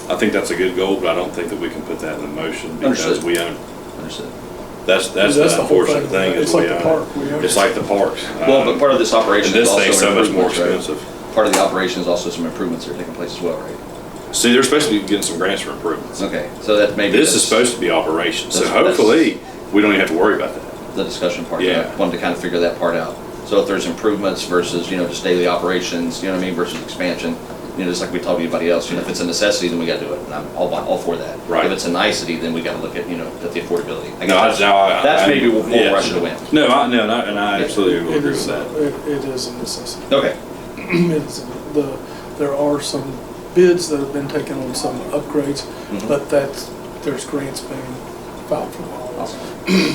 S1: I think that's a good goal, but I don't think that we can put that in a motion because
S3: Understood.
S1: we own.
S3: Understood.
S1: That's
S2: That's
S1: the
S2: the whole
S1: unfortunate
S2: thing.
S1: thing is
S2: It's like
S1: we
S2: the
S1: own
S2: park.
S1: it.
S2: We own
S1: It's
S2: it.
S1: like the parks.
S3: Well, but part of this operation
S1: And this
S3: is also
S1: thing's so much more
S3: improvements, right?
S1: expensive.
S3: Part of the operation is also some improvements that are taking place as well, right?
S1: See, they're supposed to be getting some grants for improvements.
S3: Okay, so that maybe
S1: This is
S3: that's
S1: supposed to be operations, so
S3: That's-
S1: hopefully we don't even have to worry about that.
S3: the discussion part.
S1: Yeah.
S3: I wanted to kind of figure that part out. So if there's improvements versus, you know, just daily operations, you know what I mean, versus expansion, you know, just like we told anybody else, you know, if it's a necessity, then we gotta do it, and I'm all for that.
S1: Right.
S3: If it's a nicety, then we gotta look at, you know, at the affordability. I
S1: No,
S3: guess that's maybe we'll
S1: yeah.
S3: rush to win.
S1: No, and I absolutely will
S2: It
S1: agree
S2: is,
S1: with that.
S2: it is a necessity.
S3: Okay,
S2: It is there are some bids that have been taken on some upgrades,
S3: Mhm.
S2: but there's grants being filed for all.
S3: awesome.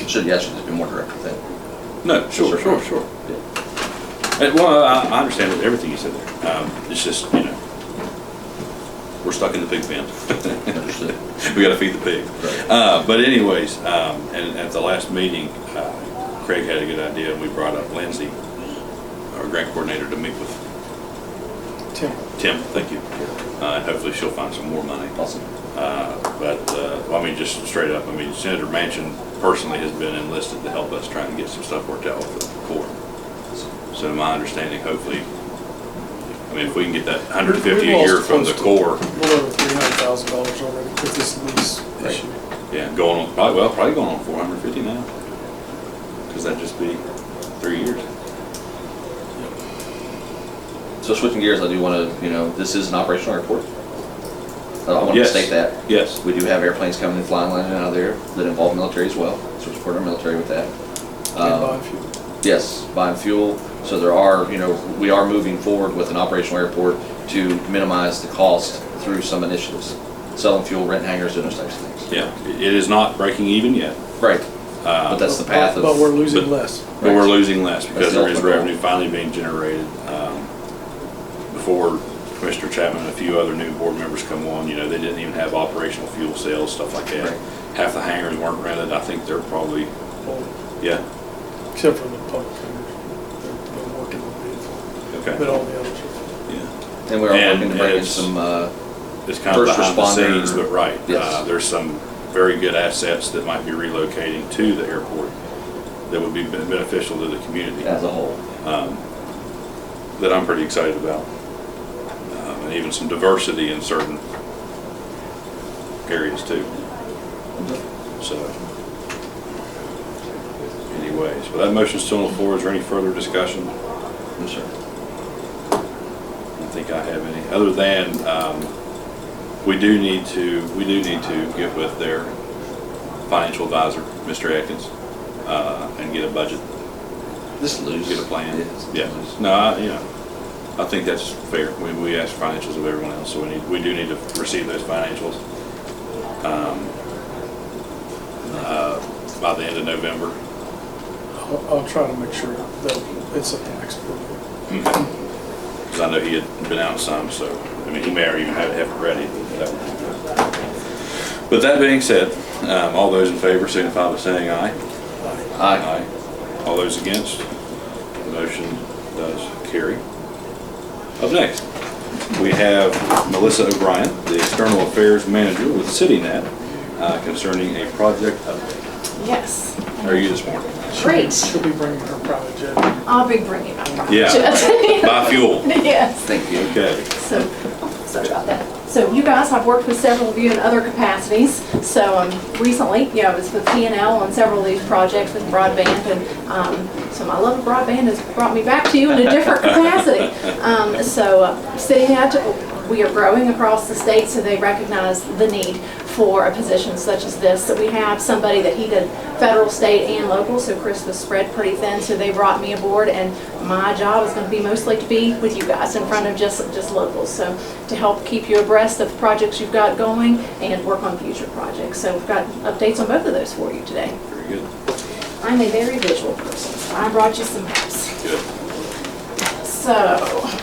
S3: Should just be more direct with that.
S1: No, sure.
S3: Yeah.
S1: Well, I understand everything you said there. It's just, you know, we're stuck in the pig pen.
S3: Understood.
S1: We gotta feed the pig. But anyways, and at the last meeting, Craig had a good idea, and we brought up Lindsay, our grant coordinator, to meet with Tim, thank you. And hopefully she'll find some more money.
S3: Awesome.
S1: Well, I mean, just straight up, I mean, Senator Manchin personally has been enlisted to help us try and get some stuff worked out with the Corps. So my understanding, hopefully, I mean, if we can get that 150 a year from the Corps.
S2: Well over $300,000 already with this lease issue.
S1: Yeah, going on, probably going on 450 now. Because that'd just be 3 years.
S3: So switching gears, I do want to, this is an operational airport. I want to
S1: Yes.
S3: state that.
S1: Yes.
S3: We do have airplanes coming and flying in and out of there that involve military as well, so we support our military with that.
S2: And buying fuel.
S3: Yes, buying fuel. So there are, we are moving forward with an operational airport to minimize the cost through some initiatives. Selling fuel, rent hangars, and those types of things.
S1: Yeah, it is not breaking even yet.
S3: Right. But that's the path of.
S2: But we're losing less.
S1: But we're losing less because
S3: That's the
S1: there is
S3: ultimate goal.
S1: revenue finally being generated. Before Commissioner Chapman and a few other new board members come on, they didn't even have operational fuel sales, stuff like that.
S3: Right.
S1: Half the hangars weren't rented. I think they're probably,
S2: Well,
S1: yeah,
S2: except for the public hangars. They're working with vehicles. But
S1: okay,
S2: all the others are.
S1: yeah.
S3: And we are
S1: And
S3: working to bring in
S1: it's-
S3: some,
S1: It's kind of
S3: First
S1: behind the
S3: responder,
S1: scenes, but right.
S3: yes.
S1: There's some very good assets that might be relocating to the airport that would be beneficial to the community.
S3: as a whole.
S1: That I'm pretty excited about. And even some diversity in certain areas too. So, anyways, but that motion's still on the floor. Is there any further discussion?
S3: No, sir.
S1: I don't think I have any, other than, we do need to get with their financial advisor, Mr. Atkins, and get a budget,
S3: This lose.
S1: get a plan.
S3: Yes.
S1: Yeah, no, I think that's fair. We ask financials of everyone else, so we do need to receive those financials by the end of November.
S2: I'll try to make sure that it's at the next board meeting.
S1: Because I know he had been out some, so, I mean, he may already even have it ready. But that being said, all those in favor signify by saying aye.
S3: Aye.
S1: All those against, the motion does carry. Up next, we have Melissa O'Brien, the External Affairs Manager with CityNet, concerning a project update.
S12: Yes.
S1: How are you this morning?
S12: Great.
S2: She'll be bringing her private jet.
S12: I'll be bringing my private
S1: Yeah.
S12: jet.
S1: Buy fuel.
S12: Yes.
S3: Thank you.
S1: Okay.
S12: So, sorry about that. So you guys, I've worked with several of you in other capacities. So recently, I was with P&L on several of these projects with broadband, and so my love of broadband has brought me back to you in a different capacity. CityNet, we are growing across the state, so they recognize the need for a position such as this. So we have somebody that he did federal, state, and local, so Chris was spread pretty thin, so they brought me aboard, and my job is going to be mostly to be with you guys in front of just locals, so to help keep you abreast of projects you've got going and work on future projects. So we've got updates on both of those for you today.
S1: Very good.
S12: I'm a very visual person, so I brought you some maps.
S1: Good.
S12: So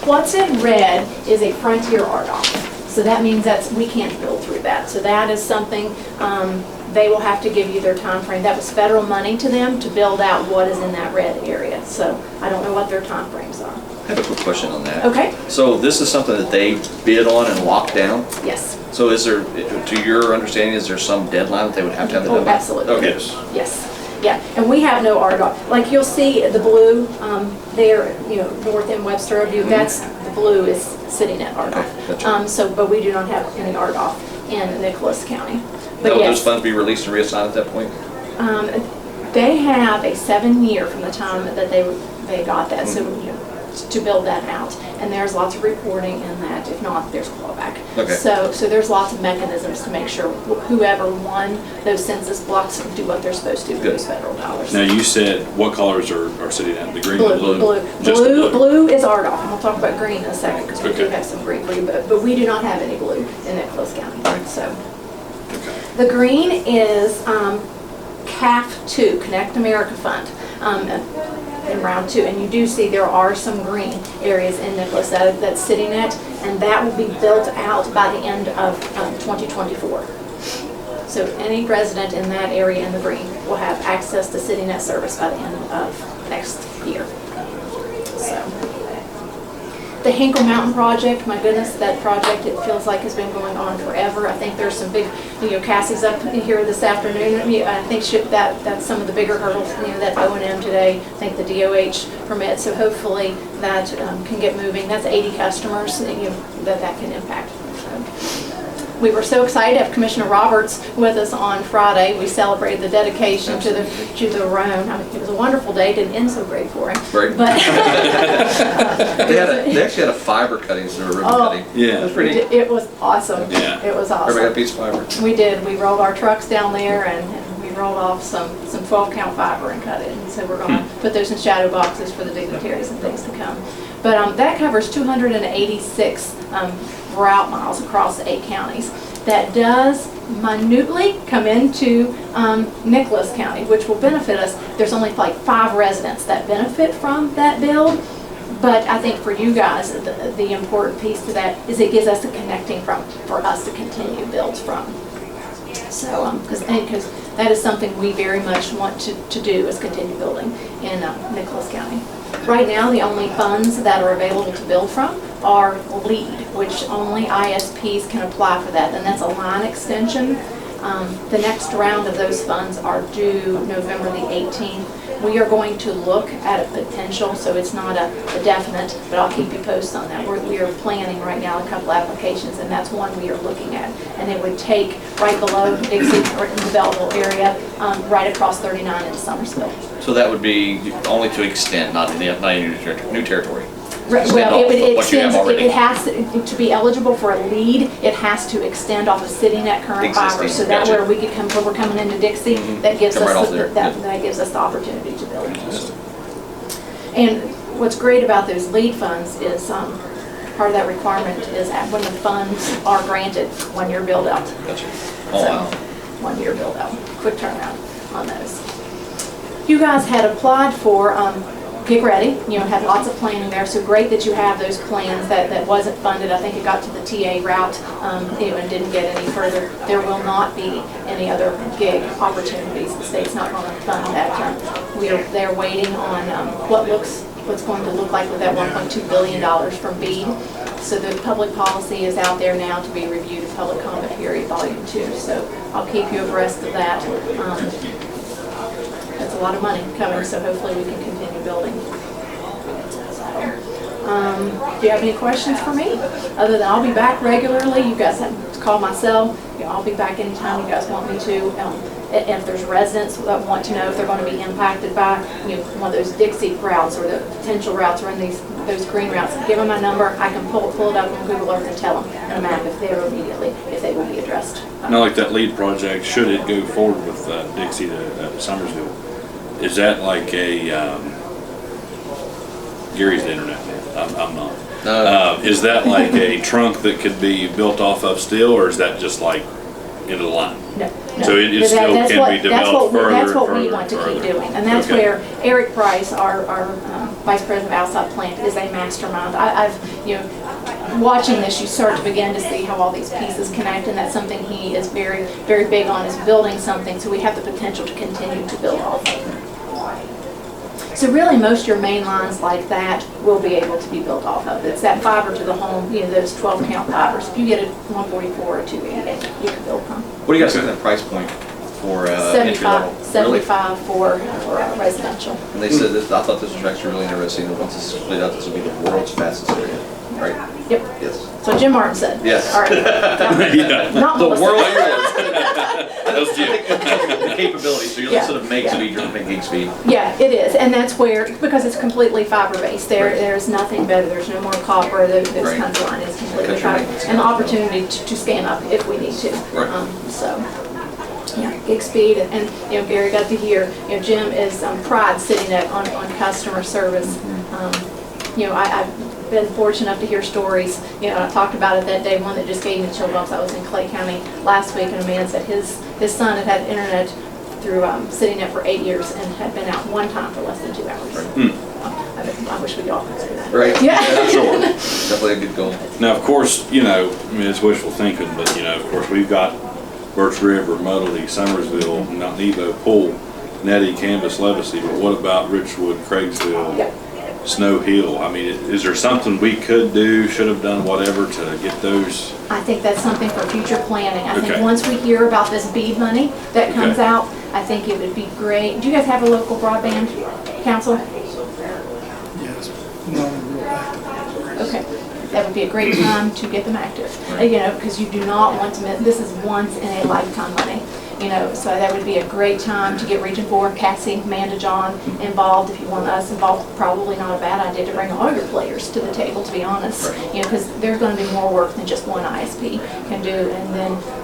S12: what's in red is a frontier RDOF. So that means we can't build through that. So that is something they will have to give you their time frame. That was federal money to them to build out what is in that red area. So I don't know what their time frames are.
S3: I have a quick question on that.
S12: Okay.
S3: So this is something that they bid on and locked down?
S12: Yes.
S3: So is there, to your understanding, is there some deadline that they would have to have it
S12: Oh,
S3: done by?
S12: absolutely.
S3: Okay.
S1: Yes.
S12: Yes. Yeah, and we have no RDOF. Like you'll see the blue there, north in Webster View, that's, the blue is CityNet
S3: Okay,
S12: RDOF.
S3: gotcha.
S12: But we do not have any RDOF in Nicholas County. But
S3: Will those
S12: yes,
S3: funds be released and reassigned at that point?
S12: they have a 7-year from the time that they got that, so, to build that out. And there's lots of reporting in that. If not, there's clawback.
S3: Okay.
S12: So there's lots of mechanisms to make sure whoever won those census blocks do what they're supposed to with
S3: Good.
S12: those federal dollars.
S1: Now, you said, what colors are CityNet? The green and
S12: Blue,
S1: blue?
S12: blue.
S1: Just the blue?
S12: Blue is RDOF, and we'll talk about green in a second, because we do
S1: Okay.
S12: have some green for you, but we do not have any blue in Nicholas County, so.
S1: Okay.
S12: The green is CAF 2, Connect America Fund, in round 2, and you do see there are some green areas in Nicholas that's CityNet, and that will be built out by the end of 2024. So any resident in that area in the green will have access to CityNet service by the end of next year. So. The Hinkle Mountain project, my goodness, that project, it feels like has been going on forever. I think there's some big, Cassie's up here this afternoon. I think that's some of the bigger hurdles, that O&M today, I think the DOH permit. So hopefully that can get moving. That's 80 customers that can impact. We were so excited to have Commissioner Roberts with us on Friday. We celebrated the dedication to the Rhone. I mean, it was a wonderful day. It didn't end so great for him.
S3: Right.
S12: But
S3: they actually had a fiber cutting instead of a ribbon cutting.
S1: Yeah.
S3: It was pretty.
S12: It was awesome.
S1: Yeah.
S12: It was awesome.
S3: Everybody got a piece of fiber.
S12: We did. We rolled our trucks down there and we rolled off some 12 count fiber and cut it. And so we're going to put those in shadow boxes for the dignitaries and things to come. But that covers 286 route miles across the 8 counties. That does minutely come into Nicholas County, which will benefit us. There's only like 5 residents that benefit from that build. But I think for you guys, the important piece to that is it gives us a connecting for us to continue builds from. So, because that is something we very much want to do is continue building in Nicholas County. Right now, the only funds that are available to build from are LEAD, which only ISPs can apply for that, and that's a line extension. The next round of those funds are due November the 18th. We are going to look at a potential, so it's not a definite, but I'll keep you posted on that. We are planning right now a couple applications, and that's one we are looking at. And it would take right below Dixie, or in the Belleville area, right across 39 into Summersville.
S3: So that would be only to extend, not any new territory.
S12: Right,
S3: Extend
S12: well,
S3: off
S12: it
S3: of what you have
S12: extends,
S3: already.
S12: it has to be eligible for a LEAD, it has to extend off of CityNet current fiber.
S3: Existing,
S12: So that
S3: gotcha.
S12: where we could come, when we're coming into Dixie, that gives
S3: Come right off
S12: us,
S3: there,
S12: that gives us the opportunity to build. And what's great about those LEAD funds is, part of that requirement is when the funds are granted, 1 year build out.
S3: Gotcha. Oh, wow.
S12: 1 year build out, quick turnaround on those. You guys had applied for Get Ready, had lots of planning there, so great that you have those plans. That wasn't funded. I think it got to the TA route and didn't get any further. There will not be any other gig opportunities. The state's not going to fund that. They're waiting on what's going to look like with that $1.2 billion from BEAD. So the public policy is out there now to be reviewed in public comment period volume 2. So I'll keep you abreast of that. That's a lot of money coming, so hopefully we can continue building. Do you have any questions for me? Other than I'll be back regularly. You guys have to call my cell. I'll be back anytime you guys want me to. If there's residents that want to know if they're going to be impacted by one of those Dixie routes or the potential routes or in those green routes, give them my number. I can pull it up on Google Earth and tell them in a map if they will be addressed.
S1: Now, like that LEAD project, should it go forward with Dixie to Summersville, is that like a Gary's the internet man? I'm not. Is that like a trunk that could be built off of still, or is that just like into the line?
S12: No.
S1: So it still can be developed further
S12: That's what
S1: and
S12: we
S1: further
S12: want
S1: and
S12: to keep
S1: further.
S12: doing. And that's
S1: Okay.
S12: where Eric Price, our Vice President of Outside Plant, is a mastermind. I've watching this, you start to begin to see how all these pieces connect, and that's something he is very, very big on, is building something so we have the potential to continue to build off of. So really, most of your main lines like that will be able to be built off of. It's that fiber to the home, those 12 count fibers. If you get a 144 or 288, you can build them.
S3: What do you guys think of that price point for entry level?
S12: 75 for residential.
S3: And they said this, I thought this was actually really interesting, that once this is split out, this will be the world's fastest area, right?
S12: Yep.
S3: Yes.
S12: So Jim Martin said.
S3: Yes.
S12: All right.
S1: Yeah.
S12: Not
S3: The
S12: Melissa.
S3: world
S1: That was Jim.
S3: the capability, so you're
S12: Yeah.
S3: sort of meg speed, you're looking at gig speed.
S12: Yeah, it is, and that's where, because it's completely fiber-based, there's nothing better, there's no more copper, those
S3: Right.
S12: kinds of line is completely
S3: Cut your
S12: fiber.
S3: maintenance
S12: And the
S3: costs.
S12: opportunity to scan up if we need to.
S3: Right.
S12: So, yeah, gig speed, and Gary got to hear, Jim is pride CityNet on customer service. I've been fortunate enough to hear stories, I talked about it that day, one that just gave me chill bumps. I was in Clay County last week, and a man said his son had internet through CityNet for 8 years and had been out one time for less than 2 hours. I wish we all could say that.
S3: Right?
S12: Yeah.
S3: Sure. Definitely a good goal.
S1: Now, of course, I mean, it's wishful thinking, but, of course, we've got Birch River, Muddley, Summersville, Mount Nebo, Poole, Nettie, Canvas, Levacy, but what about Richwood, Craigsville, Snow Hill? I mean, is there something we could do, should have done, whatever, to get those?
S12: I think that's something for future planning. I think
S1: Okay.
S12: once we hear about this BEAD money that comes
S1: Okay.
S12: out, I think it would be great. Do you guys have a local broadband council?
S2: Yes, not real active.
S12: Okay, that would be a great time to get them active, because you do not want to miss, this is once in a lifetime money, so that would be a great time to get Region 4, Cassie, Amanda, John involved. If you want us involved, probably not a bad idea to bring all your players to the table, to be honest, because there's going to be more work than just one ISP can do,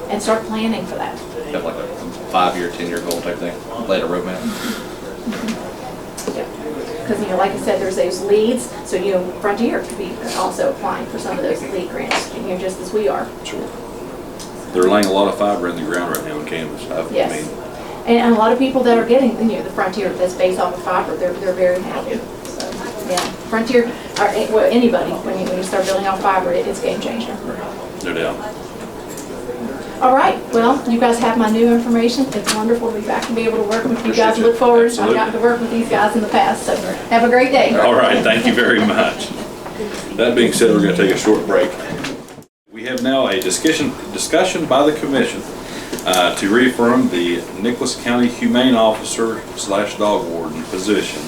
S12: and start planning for that.
S3: Have like a 5-year, 10-year goal type thing, lay a roadmap.
S12: Because, like I said, there's those leads, so, Frontier could be also applying for some of those lead grants, just as we are.
S1: Sure. They're laying a lot of fiber in the ground right now in Canvas.
S12: Yes. And a lot of people that are getting, the Frontier that's based off of fiber, they're very happy. So, yeah, Frontier, or anybody, when you start building on fiber, it's game changer.
S1: No doubt.
S12: All right, well, you guys have my new information. It's wonderful to be back and be able to work with you guys.
S1: Appreciate
S12: Look forward. I've
S1: Absolutely.
S12: gotten to work with these guys in the past, so have a great day.
S1: All right, thank you very much. That being said, we're going to take a short break. We have now a discussion by the commission to reaffirm the Nicholas County Humane Officer / Dog Warden position,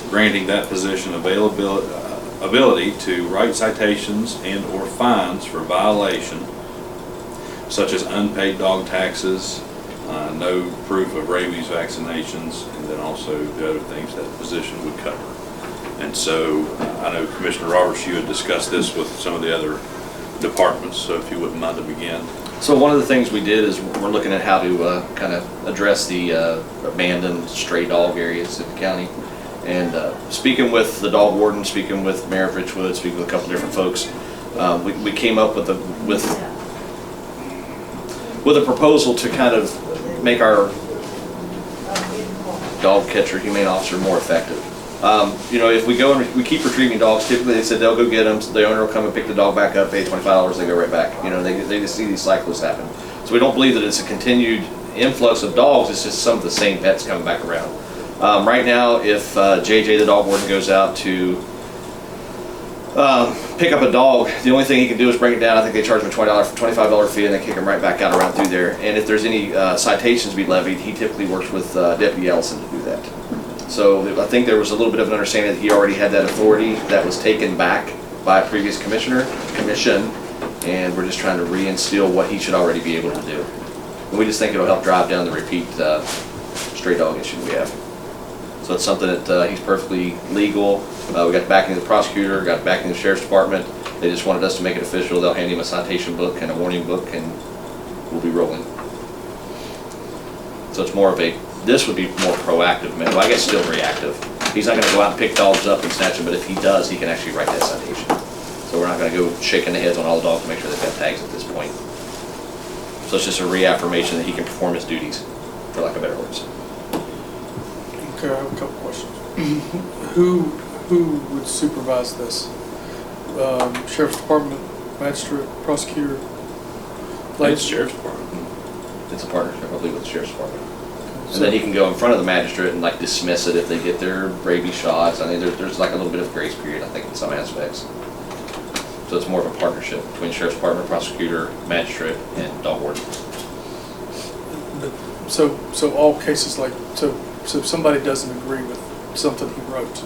S1: granting that position ability to write citations and or fines for violation such as unpaid dog taxes, no proof of rabies vaccinations, and then also the other things that position would cover. And so I know Commissioner Roberts, you had discussed this with some of the other departments, so if you wouldn't mind to begin.
S3: So one of the things we did is we're looking at how to kind of address the abandoned stray dog areas in the county. And speaking with the dog warden, speaking with Mayor of Richwood, speaking with a couple different folks, we came up with a proposal to kind of make our dog catcher, humane officer more effective. If we go and we keep retrieving dogs, typically they said they'll go get them, the owner will come and pick the dog back up, pay $25, they go right back. They just see these cycles happen. So we don't believe that it's a continued influx of dogs, it's just some of the same pets coming back around. Right now, if JJ the dog warden goes out to pick up a dog, the only thing he can do is bring it down. I think they charge him a $25 fee and they kick him right back out around through there. And if there's any citations to be levied, he typically works with Deputy Ellison to do that. So I think there was a little bit of an understanding that he already had that authority that was taken back by a previous commission, and we're just trying to reinstill what he should already be able to do. And we just think it'll help drive down the repeat stray dog issue we have. So it's something that he's perfectly legal. We got backing of the prosecutor, got backing of the sheriff's department. They just wanted us to make it official. They'll hand him a citation book and a warning book, and we'll be rolling. So it's more of this would be more proactive, man. Well, I guess still reactive. He's not going to go out and pick dogs up and snatch them, but if he does, he can actually write that citation. So we're not going to go shaking the heads on all the dogs to make sure they've got tags at this point. So it's just a reaffirmation that he can perform his duties, for lack of better words.
S2: Okay, I have a couple questions. Who would supervise this? Sheriff's Department, magistrate, prosecutor?
S1: It's Sheriff's Department.
S3: It's a partnership, I believe, with the sheriff's department. And then he can go in front of the magistrate and dismiss it if they get their rabies shots. I mean, there's a little bit of grace period, I think, in some aspects. So it's more of a partnership between sheriff's department, prosecutor, magistrate, and dog warden.
S2: So all cases so if somebody doesn't agree with something he wrote,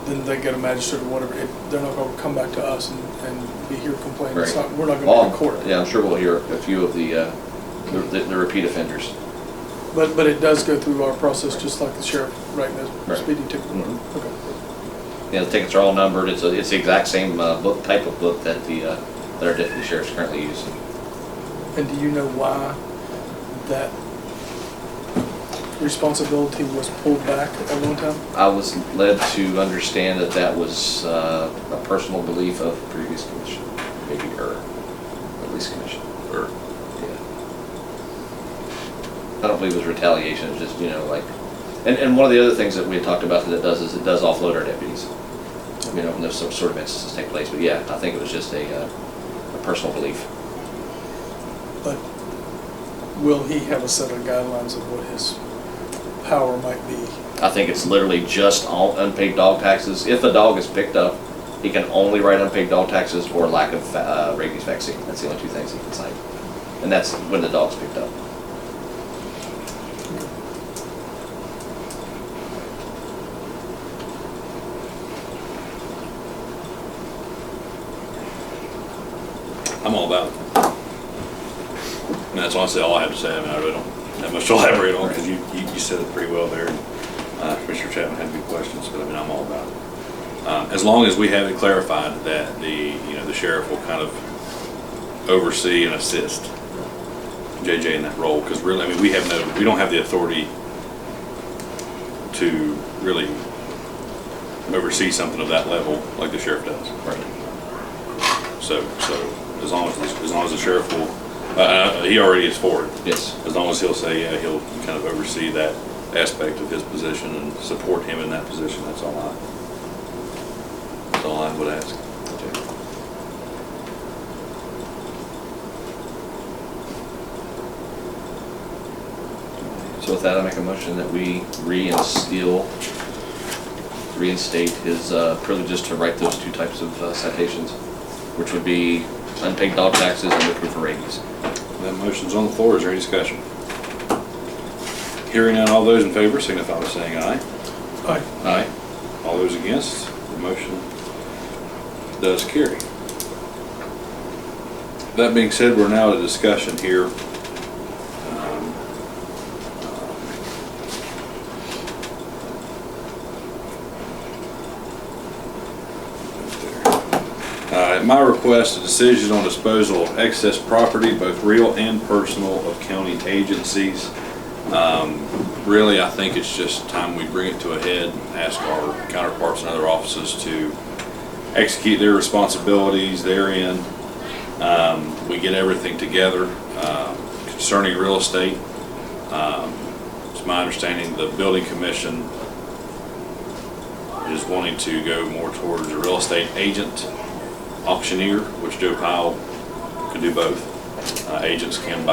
S2: then they get a magistrate or whatever. They're not going to come back to us and be here complaining.
S3: Right.
S2: We're not going to be in court.
S3: Yeah, I'm sure we'll hear a few of the repeat offenders.
S2: But it does go through our process, just like the sheriff writing a
S3: Right.
S2: speeding ticket.
S3: Mm-hmm.
S2: Okay.
S3: Yeah, the tickets are all numbered. It's the exact same type of book that our deputy sheriffs currently use.
S2: And do you know why that responsibility was pulled back at one time?
S3: I was led to understand that was a personal belief of the previous commission, maybe police commission. Yeah. I don't believe it was retaliation. It's just And one of the other things that we had talked about that it does is it does offload our deputies. You know, when there's some sort of instances take place, but yeah, I think it was just a personal belief.
S2: But will he have a set of guidelines of what his power might be?
S3: I think it's literally just all unpaid dog taxes. If a dog is picked up, he can only write unpaid dog taxes or lack of rabies vaccine. That's the only two things he can cite. And that's when the dog's picked up.
S1: I'm all about it. And that's honestly all I have to say. I mean, I really don't have much to elaborate on because you said it pretty well there. Commissioner Chapman had good questions, but I mean, I'm all about it. As long as we have it clarified that the sheriff will kind of oversee and assist JJ in that role, because really, I mean, we don't have the authority to really oversee something of that level like the sheriff does.
S3: Right.
S1: So as long as the sheriff will, he already is for it.
S3: Yes.
S1: As long as he'll say, yeah, he'll kind of oversee that aspect of his position and support him in that position. That's all I would ask.
S3: So with that, I make a motion that we reinstate his privileges to write those two types of citations, which would be unpaid dog taxes and the proof of rabies.
S1: That motion's on the floor. Is there any discussion? Hearing none, all those in favor signify by saying aye.
S2: Aye.
S1: Aye. All those against, the motion does carry. That being said, we're now at a discussion here. At my request, a decision on disposal of excess property, both real and personal, of county agencies. Really, I think it's just time we bring it to a head, ask our counterparts in other offices to execute their responsibilities therein. We get everything together. Concerning real estate, it's my understanding the building commission is wanting to go more towards a real estate agent auctioneer, which Joe Powell could do both. Agents can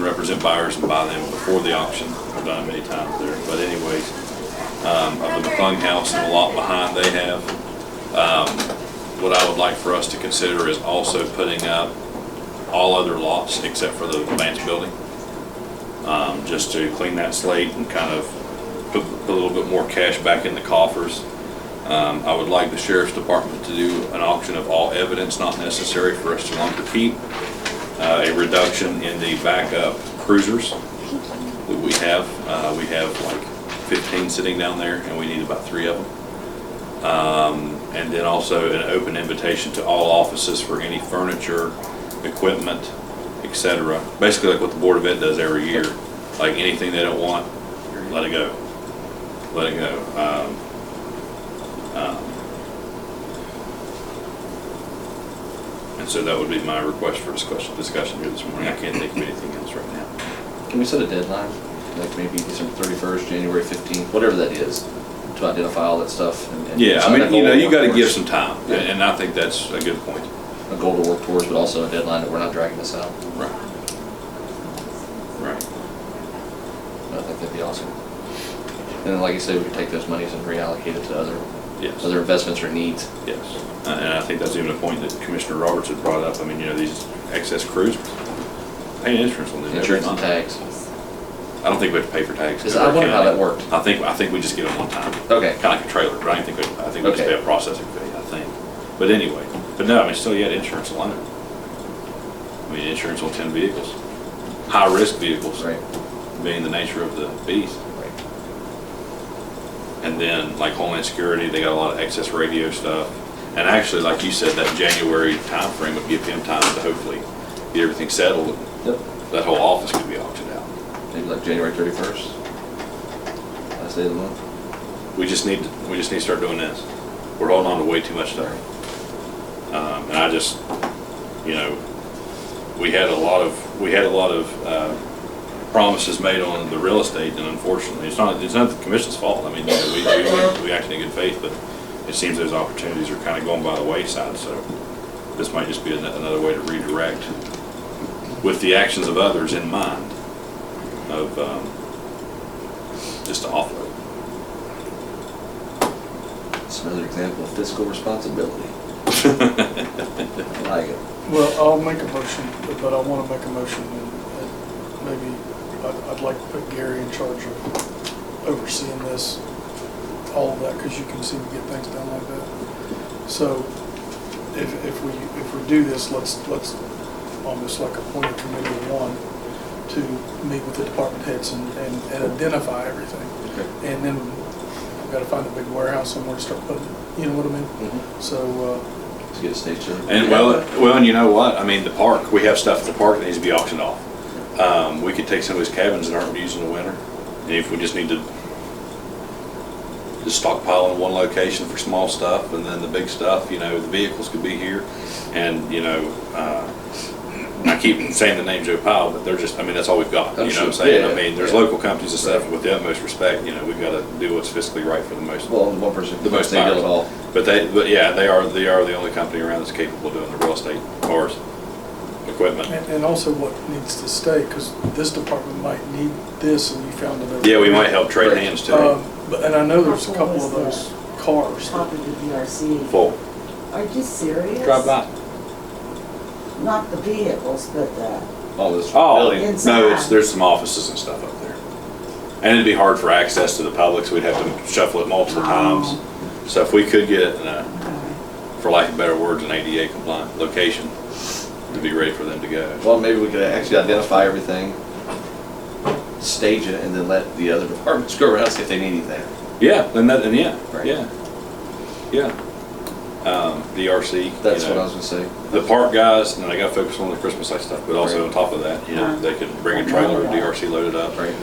S1: represent buyers and buy them before the auction. I've done it many times there. But anyways, of the McClung house and the lot behind they have, what I would like for us to consider is also putting up all other lots except for the Vance building, just to clean that slate and kind of put a little bit more cash back in the coffers. I would like the sheriff's department to do an auction of all evidence not necessary for us to longer keep. A reduction in the backup cruisers that we have. We have like 15 sitting down there and we need about 3 of them. And then also an open invitation to all offices for any furniture, equipment, etc. Basically like what the Board of Ed does every year. Like anything they don't want, let it go. Let it go. And so that would be my request for discussion here this morning. I can't think of anything else right now.
S3: Can we set a deadline, like maybe December 31st, January 15th, whatever that is, to identify all that stuff? And
S1: Yeah, I mean, you know, you got to give some
S3: towards?
S1: time,
S3: Yeah.
S1: and I think that's a good point.
S3: A goal to work towards, but also a deadline that we're not dragging this out.
S1: Right. Right.
S3: I think that'd be awesome. And then, like you said, we could take those monies and reallocate it to other
S1: Yes.
S3: investments or needs.
S1: Yes. And I think that's even a point that Commissioner Roberts had brought up. I mean, you know, these excess cruisers, paying insurance on them. every
S3: Insurance and
S1: month.
S3: tags.
S1: I don't think we have to pay for tags.
S3: I wonder how that worked.
S1: I think we just get them one time.
S3: Okay.
S1: Kind of like a trailer, but I think we just pay a processing fee, I think. But anyway, no, I mean, still you had insurance alone. I mean, insurance on 10 vehicles. High-risk vehicles.
S3: Right.
S1: Being the nature of the beast.
S3: Right.
S1: And then, like Homeland Security, they got a lot of excess radio stuff. And actually, like you said, that January time frame would give him time to hopefully get everything settled.
S3: Yep.
S1: That whole office could be auctioned out.
S3: Maybe like January 31st. Last day of the month.
S1: We just need to start doing this. We're holding on to way too much stuff. And I just, you know, we had a lot of promises made on the real estate, and unfortunately, it's not the commission's fault. I mean, you know, we acted in good faith, but it seems those opportunities are kind of going by the wayside, so this might just be another way to redirect with the actions of others in mind of, just to offload.
S3: It's another example of fiscal responsibility. I like it.
S2: Well, I'll make a motion, but I want to make a motion and maybe I'd like to put Gary in charge of overseeing this, all of that, because you can see me get things done like that. So if we do this, let's almost like appoint a committee of one to meet with the department heads and identify everything.
S3: Okay.
S2: And then we've got to find a big warehouse somewhere to start putting it, you know what I mean? So,
S3: Let's get a stage show.
S1: And well, and you know what? I mean, the park, we have stuff at the park that needs to be auctioned off. We could take some of those cabins that aren't used in the winter, and if we just need to just stockpile in one location for small stuff, and then the big stuff, you know, the vehicles could be here, and, you know, I keep saying the name Joe Powell, but they're just, I mean, that's all we've got, you know what I'm saying? I mean, there's local companies and stuff, with the utmost respect, you know, we've got to do what's fiscally right for the most.
S3: Well, one person,
S1: The most
S3: they deal it all.
S1: But yeah, they are the only company around that's capable of doing the real estate, cars, equipment.
S2: and also what needs to stay, because this department might need this, and you found it over.
S1: Yeah, we might help trade hands too.
S2: And I know there's a couple of those cars.
S9: Top of the DRC.
S1: Full.
S9: Are you serious?
S1: Drive by.
S9: Not the vehicles, but the,
S3: All this
S1: Oh,
S3: building.
S1: no, there's some offices and stuff up there. And it'd be hard for access to the public, so we'd have to shuffle it multiple times. So if we could get, for lack of better words, an ADA compliant location to be ready for them to go.
S3: Well, maybe we could actually identify everything, stage it, and then let the other departments go around and see if they need anything.
S1: Yeah, yeah,
S3: Right.
S1: yeah. DRC.
S3: That's
S1: you know,
S3: what I was gonna say.
S1: The park guys, and I got to focus on the Christmas light stuff, but also on top of that, you know, they could bring a trailer, DRC loaded up.
S3: Right.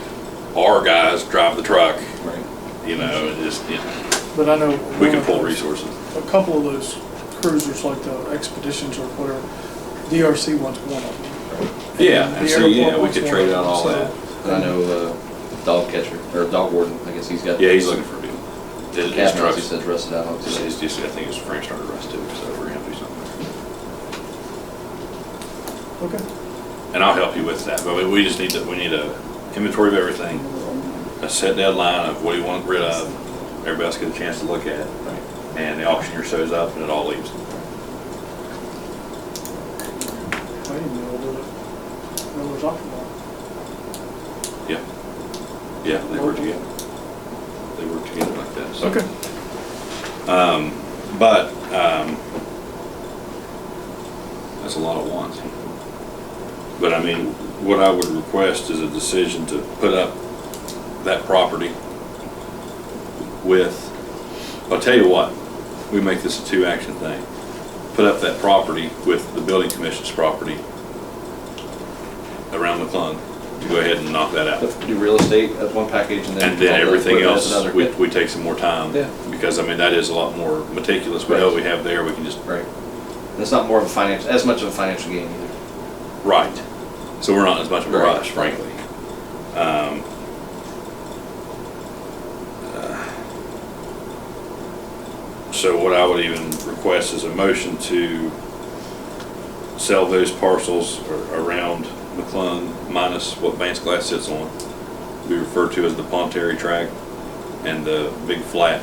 S1: Our guys drive the truck,
S3: Right.
S1: you know, and just, you know,
S2: But I know.
S1: we can pull resources.
S2: A couple of those cruisers, like the Expeditions or whatever, DRC wants one of them.
S1: Yeah,
S2: And
S1: and
S2: the
S1: so,
S2: airport
S1: yeah, we
S2: wants
S1: could
S2: one
S1: trade
S2: of
S1: out
S2: them,
S1: all
S2: so-
S1: that.
S3: And I know dog catcher, or dog warden, I guess he's got.
S1: Yeah, he's looking for a deal. His
S3: Cabin,
S1: truck,
S3: he says rusted out.
S1: it's just, I think his frame started to rust too, so we're gonna have to do something.
S2: Okay.
S1: And I'll help you with that, but we just need we need a inventory of everything, a set deadline of what you want rid of, everybody else get a chance to look at it, and the auctioneer shows up and it all leaves.
S2: I didn't know that was off
S1: Yeah, they work together. They work together like that, so.
S2: Okay.
S1: That's a lot at once. But I mean, what I would request is a decision to put up that property with, I'll tell you what, we make this a two-action thing. Put up that property with the building commission's property around McClung to go ahead and knock that out.
S3: Do real estate as one package and then.
S1: And then
S3: all the
S1: everything
S3: equipment as
S1: else,
S3: another.
S1: we take some more time.
S3: Yeah.
S1: Because I mean, that is a lot more meticulous. We know what we have there, we can just,
S3: Right. And it's not more of a financial, as much of a financial gain either.
S1: right. So we're not in as much of a
S3: Right.
S1: rush, frankly. So what I would even request is a motion to sell those parcels around McClung minus what Vance Glass sits on. We refer to as the Pontary tract and the big flat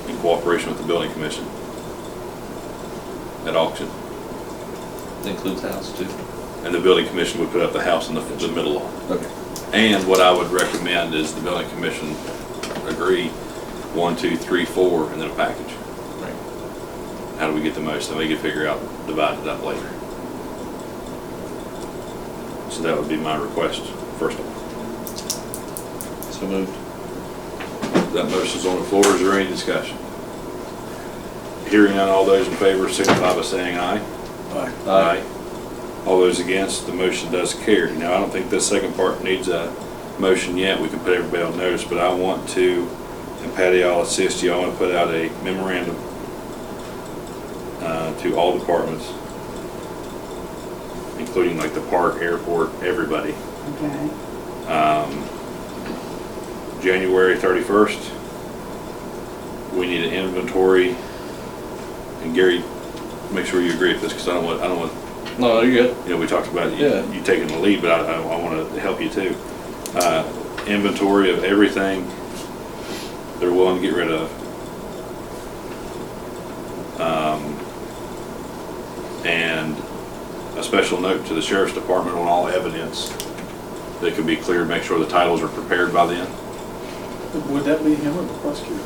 S1: in cooperation with the building commission at auction.
S3: That includes the house too.
S1: And the building commission would put up the house in the middle lot.
S3: Okay.
S1: And what I would recommend is the building commission agree 1, 2, 3, 4, and then a package.
S3: Right.
S1: How do we get the most? Then we can figure out, divide it up later. So that would be my request, first of all.
S3: So moved.
S1: That motion's on the floor. Is there any discussion? Hearing none, all those in favor signify by saying aye.
S2: Aye.
S1: All those against, the motion does carry. Now, I don't think this second part needs a motion yet. We can put everybody on notice, but I want to, and Patty, I'll assist you, I want to put out a memorandum to all departments, including like the park, airport, everybody.
S9: Okay.
S1: January 31st, we need an inventory. And Gary, make sure you agree with this, because I don't want,
S3: No, you're good.
S1: you know, we talked about
S3: Yeah.
S1: you taking the lead, but I want to help you too. Inventory of everything they're willing to get rid of. And a special note to the sheriff's department on all evidence that could be cleared, make sure the titles are prepared by then.
S2: Would that be him or the prosecutor?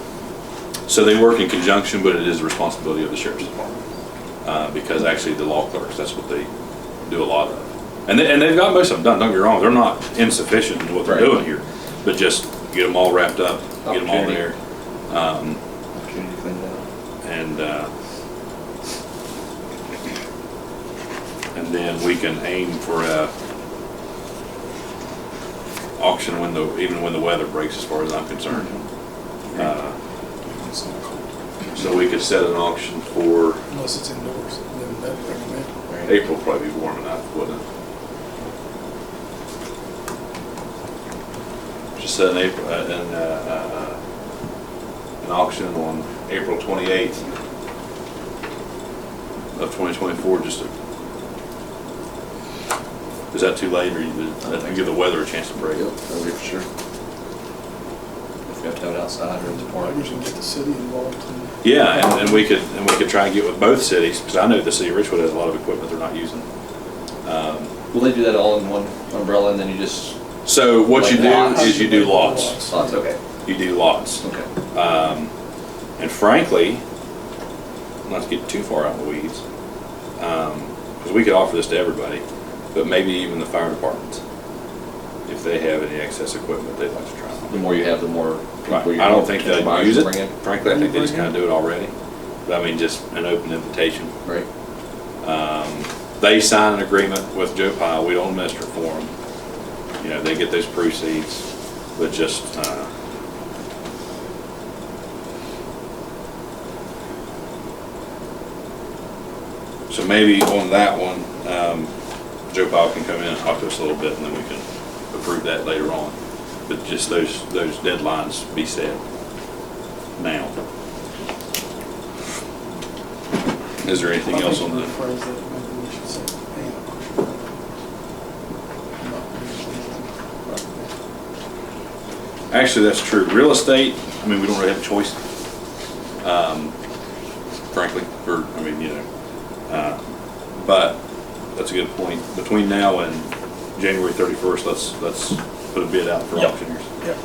S1: So they work in conjunction, but it is the responsibility of the sheriff's department. Because actually the law clerks, that's what they do a lot of. And they've got most of them done, don't get me wrong, they're not insufficient in what they're
S3: Right.
S1: doing here. But just get them all wrapped up, get them all
S3: Opportunity.
S1: there.
S3: Opportunity to clean it up.
S1: And then we can aim for a auction even when the weather breaks, as far as I'm concerned. So we could set an auction for
S2: Unless it's indoors, then that'd recommend.
S1: April, probably be warm enough, wouldn't it? Just set an auction on April 28th of 2024, is that too late, or that give the weather a chance to break?
S3: Yep, that'll be for sure. If we have to have it outside or in the park.
S2: Maybe we can get the city involved.
S1: Yeah, and we could try and get with both cities, because I know the city of Richwood has a lot of equipment they're not using.
S3: Will they do that all in one umbrella and then you just,
S1: So what you do
S3: Lots.
S1: is you do lots.
S3: lots, okay,
S1: You do lots.
S3: okay.
S1: And frankly, not to get too far out in the weeds, because we could offer this to everybody, but maybe even the fire departments, if they have any excess equipment they'd like to try.
S3: The more you have, the more
S1: Right.
S3: people
S1: I don't think
S3: potential
S1: they'll
S3: buyers
S1: use
S3: will
S1: it.
S3: bring in.
S1: Frankly, I think they just kind of do it already. But I mean, just an open invitation.
S3: Right.
S1: They sign an agreement with Joe Pyle. We don't administer for them. You know, they get those proceeds, but just, so maybe on that one, Joe Pyle can come in and talk to us a little bit, and then we can approve that later on. But just those deadlines be set now. Is there anything else on the?
S2: Phrase that maybe we should say,
S1: Actually, that's true. Real estate, I mean, we don't really have a choice. Frankly, but that's a good point. Between now and January 31st, let's put a bid out for
S3: Yep.
S1: auctioneers.
S2: Yep.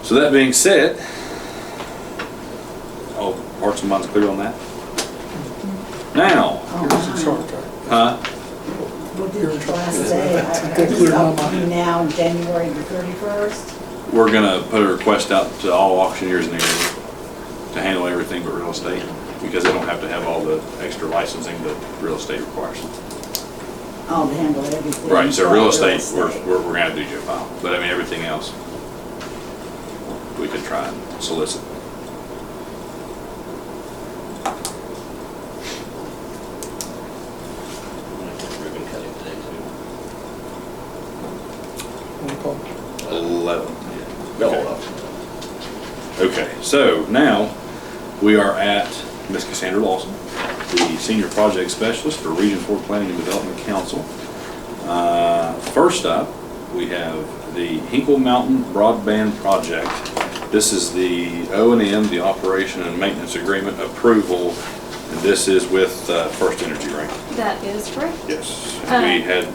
S1: So that being said, all hearts and minds clear on that? Now,
S2: Here's your chart, right?
S1: huh?
S9: What did you last say?
S2: Go clear my mind.
S9: Now, January the 31st?
S1: We're gonna put a request out to all auctioneers in the area to handle everything but real estate, because they don't have to have all the extra licensing that real estate requires.
S9: Oh, to handle everything.
S1: Right, so
S9: but
S1: real estate, we're gonna do Joe Pyle, but I mean, everything else, we could try and solicit.
S3: Ribbon cutting today
S2: One call.
S1: 11.
S3: too.
S1: Okay, so now we are at Ms. Cassandra Lawson, the Senior Project Specialist for Region 4 Planning and Development Council. First up, we have the Hinkle Mountain Broadband Project. This is the O&M, the Operation and Maintenance Agreement approval, and this is with First Energy, right?
S12: That is correct.
S1: Yes. We had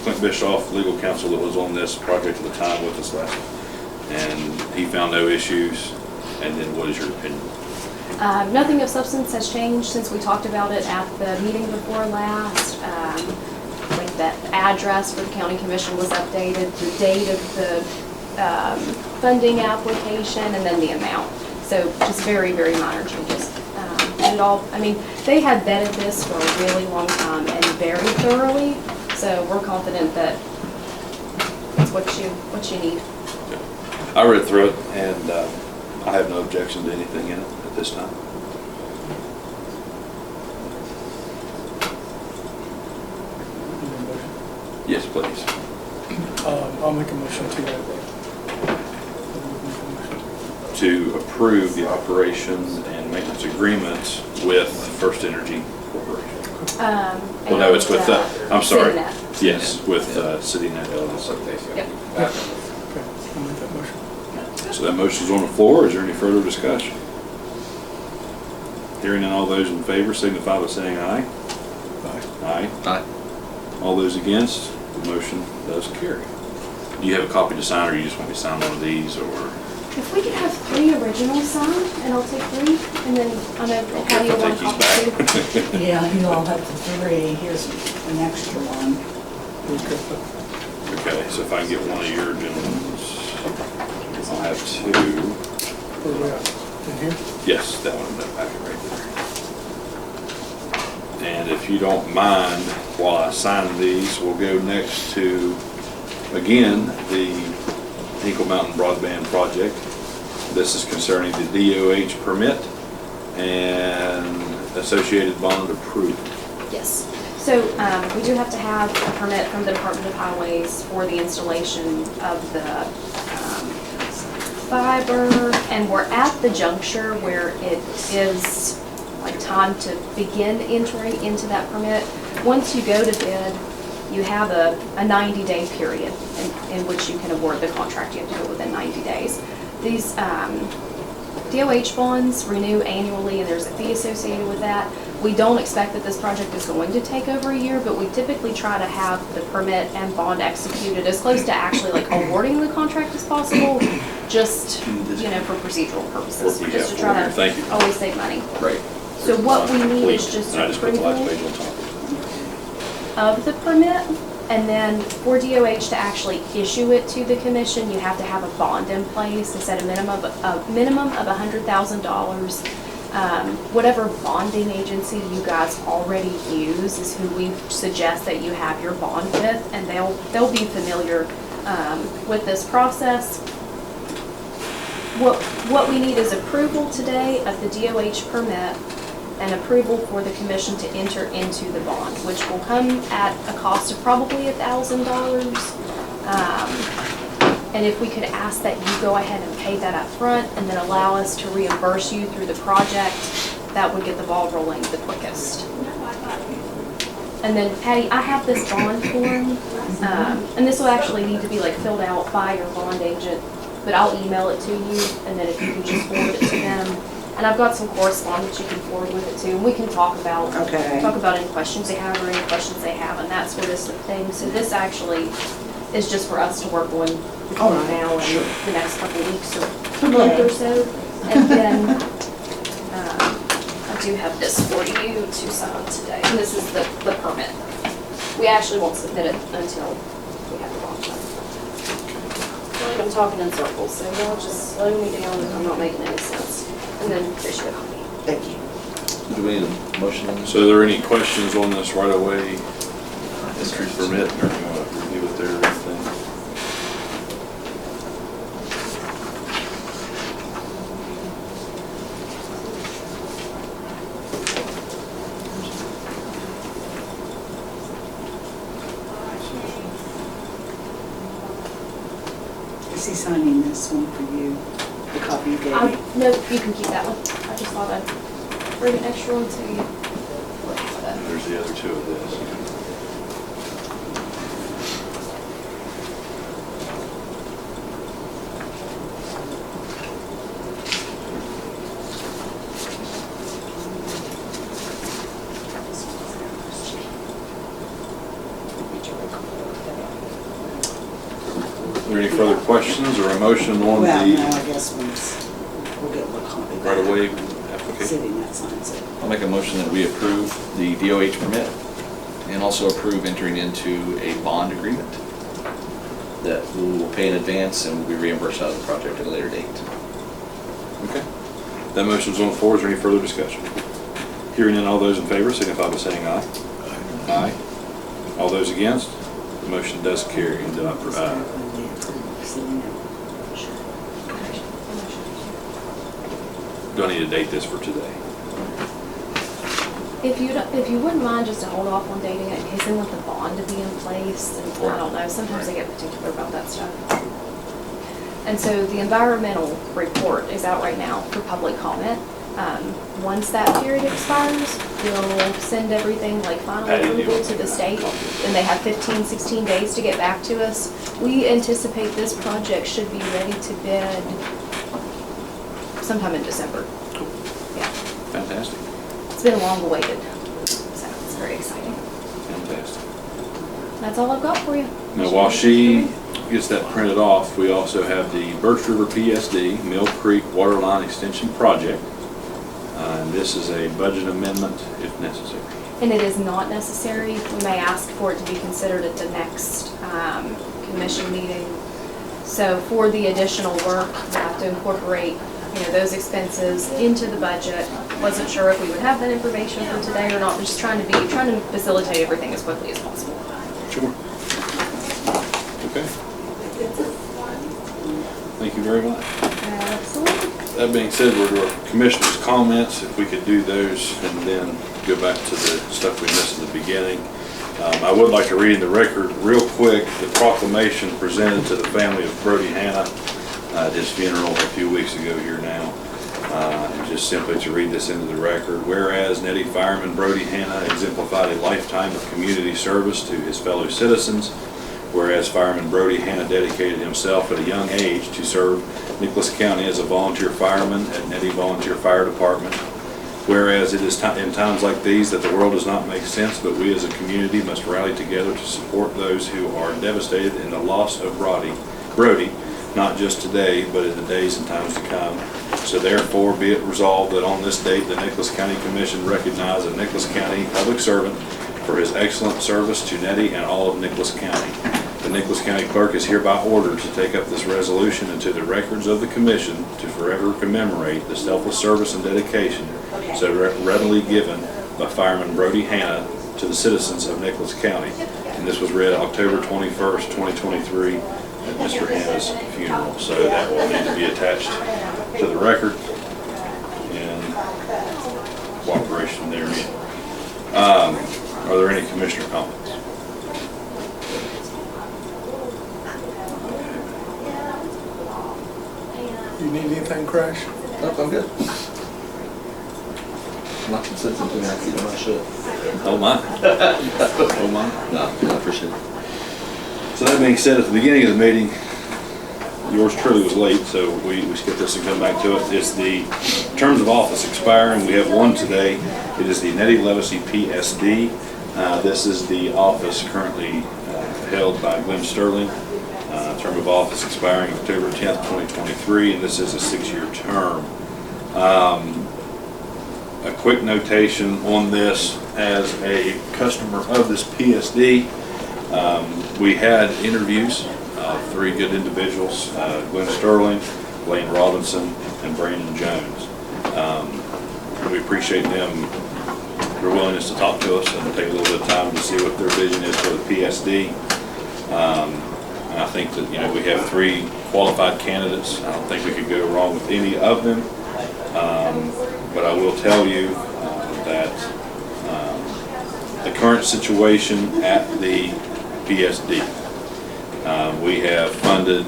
S1: Clint Bischoff, legal counsel, that was on this project at the time with us last, and he found no issues. And then what is your opinion?
S12: Nothing of substance has changed since we talked about it at the meeting before last. Like that address for the county commission was updated, the date of the funding application, and then the amount. So just very, very minor changes. And they had vetted this for a really long time and very thoroughly, so we're confident that it's what you need.
S1: I read through it, and I have no objection to anything in it at this time. Yes, please.
S2: I'll make a motion
S1: To approve the operation and maintenance agreements with First Energy Corporation. Well, no, it's with, I'm sorry.
S12: CityNet.
S1: Yes, with CityNet LLC.
S12: Yep.
S2: Okay, I'll make that motion.
S1: So that motion's on the floor. Is there any further discussion? Hearing none, all those in favor signify by saying aye.
S2: Aye.
S1: Aye.
S3: Aye.
S1: All those against, the motion does carry. Do you have a copy to sign, or you just want me to sign one of these, or?
S12: If we could have 3 originals signed, and I'll take 3, and then I know how do you
S1: I'll
S12: want
S1: take
S12: to copy too?
S1: these back.
S9: Yeah, you all have the 3. Here's an extra one.
S1: Okay, so if I can get one of your gentlemen's, I'll have 2.
S2: Where we at? In here?
S1: Yes, that one in that packet right there. And if you don't mind, while I sign these, we'll go next to, again, the Hinkle Mountain Broadband Project. This is concerning the DOH permit and associated bond approval.
S13: Yes. So we do have to have a permit from the Department of Highways for the installation of the fiber, and we're at the juncture where it is like time to begin entering into that permit. Once you go to bid, you have a 90-day period in which you can award the contract. You have to do it within 90 days. These DOH bonds renew annually, and there's a fee associated with that. We don't expect that this project is going to take over a year, but we typically try to have the permit and bond executed as close to actually like awarding the contract as possible, just, you know, for procedural purposes,
S1: What we
S13: just
S1: have
S13: to try
S1: for here. Thank you.
S13: to always save money.
S1: Great.
S13: So what we need is just
S1: And I just put the last
S13: approval
S1: page on top.
S13: of the permit, and then for DOH to actually issue it to the commission, you have to have a bond in place. They set a minimum of $100,000. Whatever bonding agency you guys already use is who we suggest that you have your bond with, and they'll be familiar with this process. What we need is approval today of the DOH permit and approval for the commission to enter into the bond, which will come at a cost of probably $1,000. And if we could ask that you go ahead and pay that up front and then allow us to reimburse you through the project, that would get the ball rolling the quickest. And then Patty, I have this bond form, and this will actually need to be like filled out by your bond agent, but I'll email it to you, and then if you can just forward it to them. And I've got some correspondence you can forward with it too, and we can talk about any questions they have or any questions they have, and that sort of thing. So this actually is just for us to work on between now and the next couple of weeks or month or so. And then I do have this for you to sign today, and this is the permit. We actually won't submit it until we have the bond done. I feel like I'm talking in circles, so y'all just slow me down if I'm not making any sense. And then there's your copy.
S9: Thank you.
S3: Do we need a motion on this?
S1: So are there any questions on this right away? History permit, or you want to review it there or anything?
S9: Is he signing this one for you? The copy you gave me?
S13: No, you can keep that one. I just thought I'd bring an extra one to you.
S1: There's the other 2 of this. Are there any further questions or a motion on
S9: Well, no,
S1: the
S9: I guess we'll get one copy back.
S1: right-of-way application?
S9: CityNet signs it.
S3: I'll make a motion that we approve the DOH permit and also approve entering into a bond agreement that we will pay in advance and will be reimbursed out of the project at a later date.
S1: Okay. That motion's on the floor. Is there any further discussion? Hearing none, all those in favor signify by saying aye. Aye. All those against? The motion does carry. do I need to date this for today?
S13: If you wouldn't mind just to hold off on dating it in case they want the bond to be in place, and I don't know, sometimes they get particular about that stuff. And so the environmental report is out right now for public comment. Once that period expires, we'll send everything like final approval to the state, and they have 15, 16 days to get back to us. We anticipate this project should be ready to bid sometime in December. Yeah.
S1: Fantastic.
S13: It's been long awaited, so it's very exciting.
S1: Fantastic.
S13: That's all I've got for you.
S1: Now, while she gets that printed off, we also have the Birch River PSD Mill Creek Waterline Extension Project. And this is a budget amendment if necessary.
S13: And it is not necessary. We may ask for it to be considered at the next commission meeting. So for the additional work, we have to incorporate, those expenses into the budget. Wasn't sure if we would have that information for today or not. We're just trying to facilitate everything as quickly as possible.
S1: Sure. Okay. Thank you very much.
S13: Absolutely.
S1: That being said, we're to our commissioners' comments. If we could do those and then go back to the stuff we missed in the beginning. I would like to read in the record real quick the proclamation presented to the family of Brody Hanna at his funeral a few weeks ago here now. Just simply to read this into the record. Whereas Nettie Fireman Brody Hanna exemplified a lifetime of community service to his fellow citizens. Whereas Fireman Brody Hanna dedicated himself at a young age to serve Nicholas County as a volunteer fireman at Nettie Volunteer Fire Department. Whereas it is in times like these that the world does not make sense, but we as a community must rally together to support those who are devastated in the loss of Brody, not just today, but in the days and times to come. So therefore, be it resolved that on this date, the Nicholas County Commission recognize a Nicholas County public servant for his excellent service to Nettie and all of Nicholas County. The Nicholas County Clerk is hereby ordered to take up this resolution into the records of the Commission to forever commemorate the selfless service and dedication so readily given by Fireman Brody Hanna to the citizens of Nicholas County. And this was read October 21st, 2023 at Mr. Hanna's funeral. So that will need to be attached to the record and cooperation therein. Are there any commissioner comments?
S2: You need anything, Crash?
S3: Nope, I'm good. Not consistent to me, I keep my shit.
S1: Oh my. Oh my.
S3: No, I appreciate it.
S1: So that being said, at the beginning of the meeting, yours truly was late, so we skipped this and come back to it. It's the terms of office expiring. We have one today. It is the Nettie Levacy PSD. This is the office currently held by Glenn Sterling. Term of office expiring October 10th, 2023, and this is a 6-year term. A quick notation on this: as a customer of this PSD, we had interviews of 3 good individuals, Glenn Sterling, Blaine Robinson, and Brandon Jones. We appreciate their willingness to talk to us and take a little bit of time to see what their vision is for the PSD. And I think that, we have 3 qualified candidates. I don't think we could go wrong with any of them. But I will tell you that the current situation at the PSD, we have funded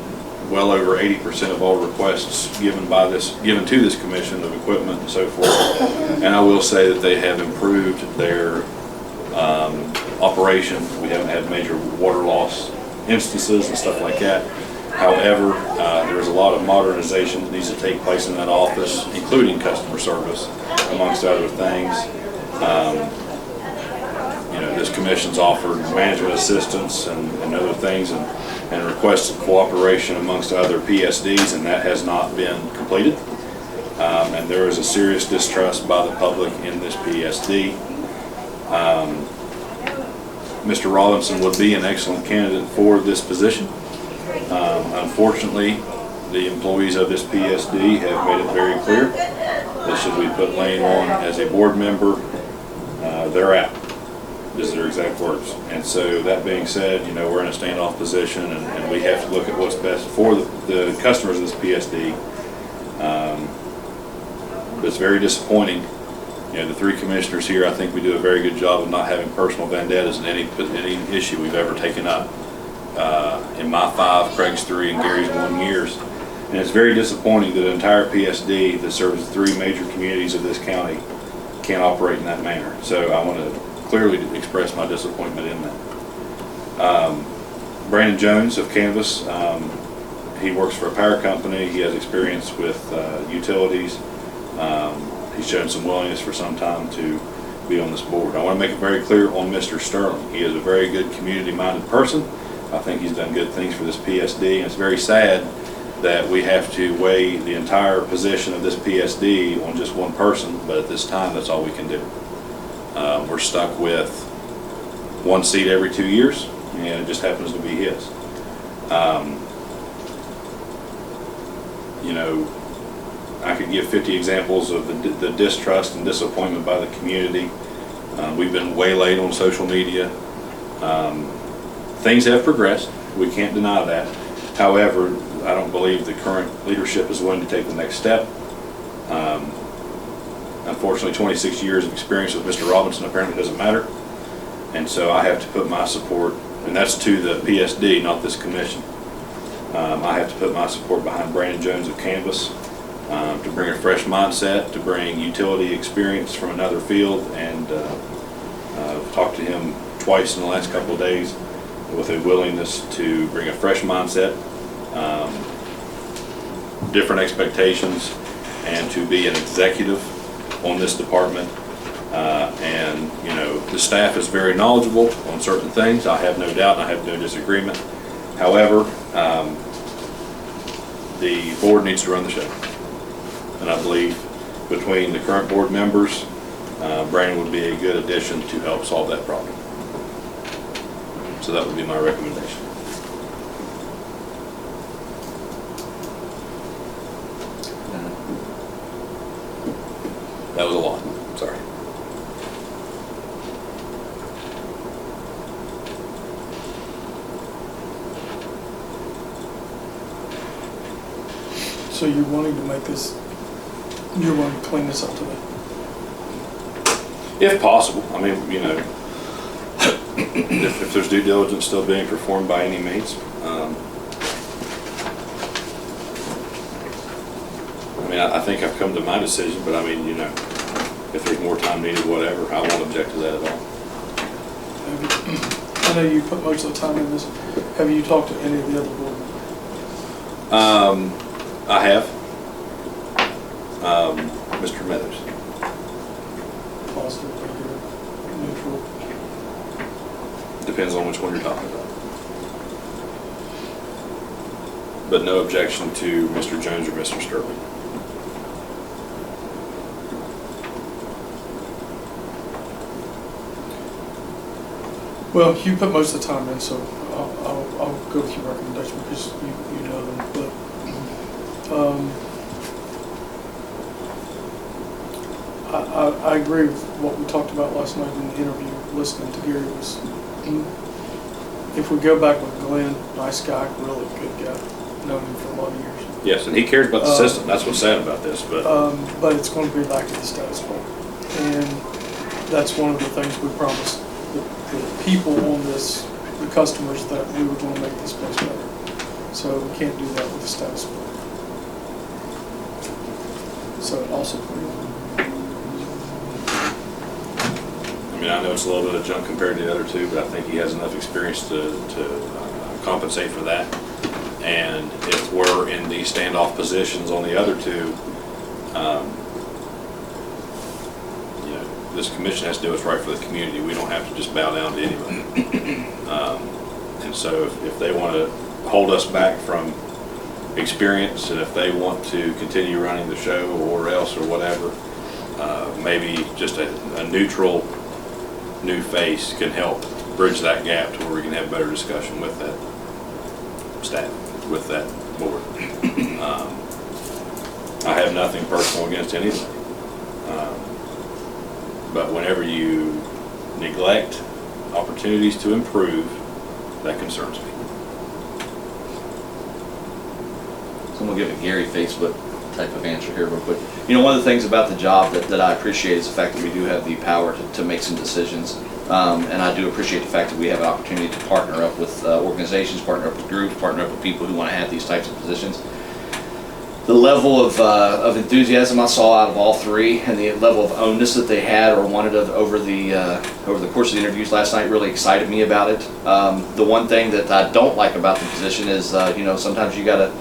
S1: well over 80% of all requests given to this commission of equipment and so forth. And I will say that they have improved their operation. We haven't had major water loss instances and stuff like that. However, there is a lot of modernization that needs to take place in that office, including customer service, amongst other things. This commission's offered management assistance and other things and requested cooperation amongst other PSDs, and that has not been completed. And there is a serious distrust by the public in this PSD. Mr. Robinson would be an excellent candidate for this position. Unfortunately, the employees of this PSD have made it very clear that should we put Lane on as a board member, they're out, is their exact words. And so that being said, we're in a standoff position and we have to look at what's best for the customers of this PSD. But it's very disappointing. You know, the three commissioners here, I think we do a very good job of not having personal vendettas in any issue we've ever taken up. In my 5, Craig's 3, and Gary's 1 years. And it's very disappointing that an entire PSD that serves 3 major communities of this county can't operate in that manner. So I want to clearly express my disappointment in that. Brandon Jones of Canvas, he works for a power company. He has experience with utilities. He's shown some willingness for some time to be on this board. I want to make it very clear on Mr. Sterling. He is a very good community-minded person. I think he's done good things for this PSD, and it's very sad that we have to weigh the entire position of this PSD on just one person, but at this time, that's all we can do. We're stuck with 1 seat every 2 years, and it just happens to be his. You know, I could give 50 examples of the distrust and disappointment by the community. We've been waylaid on social media. Things have progressed. We can't deny that. However, I don't believe the current leadership is willing to take the next step. Unfortunately, 26 years of experience with Mr. Robinson apparently doesn't matter. And so I have to put my support, and that's to the PSD, not this commission. I have to put my support behind Brandon Jones of Canvas to bring a fresh mindset, to bring utility experience from another field, and I've talked to him twice in the last couple of days with a willingness to bring a fresh mindset, different expectations, and to be an executive on this department. And you know, the staff is very knowledgeable on certain things. I have no doubt, and I have no disagreement. However, the board needs to run the show. And I believe between the current board members, Brandon would be a good addition to help solve that problem. So that would be my recommendation. That was a lot, sorry.
S2: So you're wanting to make this, you're wanting to clean this up today?
S1: If possible. I mean, you know, if there's due diligence still being performed by any means. I mean, I think I've come to my decision, but I mean, you know, if there's more time needed, whatever, I won't object to that at all.
S2: I know you put most of the time in this. Have you talked to any of the other board members?
S1: I have. Mr. Meadows.
S2: Positive, negative, neutral?
S1: Depends on which one you're talking about. But no objection to Mr. Jones or Mr. Sterling.
S2: Well, you put most of the time in, so I'll go with your recommendation because you know them. But I agree with what we talked about last night in the interview. Listening to Gary was, if we go back with Glenn, nice guy, really good guy, known him for a lot of years.
S1: Yes, and he cares about the system. That's what's sad about this.
S2: But it's going to be back to the status quo, and that's one of the things we promised the people on this, the customers, that we were going to make this place better. So we can't do that with the status quo. So also,
S1: I mean, I know it's a little bit of junk compared to the other two, but I think he has enough experience to compensate for that. And if we're in the standoff positions on the other two, you know, this commission has to do what's right for the community. We don't have to just bow down to anybody. And so if they want to hold us back from experience, and if they want to continue running the show or else or whatever, maybe just a neutral new face can help bridge that gap to where we can have better discussion with that staff, with that board. I have nothing personal against anybody, but whenever you neglect opportunities to improve, that concerns me.
S3: Someone give a Gary Facebook type of answer here real quick. You know, one of the things about the job that I appreciate is the fact that we do have the power to make some decisions. And I do appreciate the fact that we have an opportunity to partner up with organizations, partner up with groups, partner up with people who want to have these types of positions. The level of enthusiasm I saw out of all three, and the level of ownness that they had or wanted over the course of the interviews last night really excited me about it. The one thing that I don't like about the position is, you know, sometimes you gotta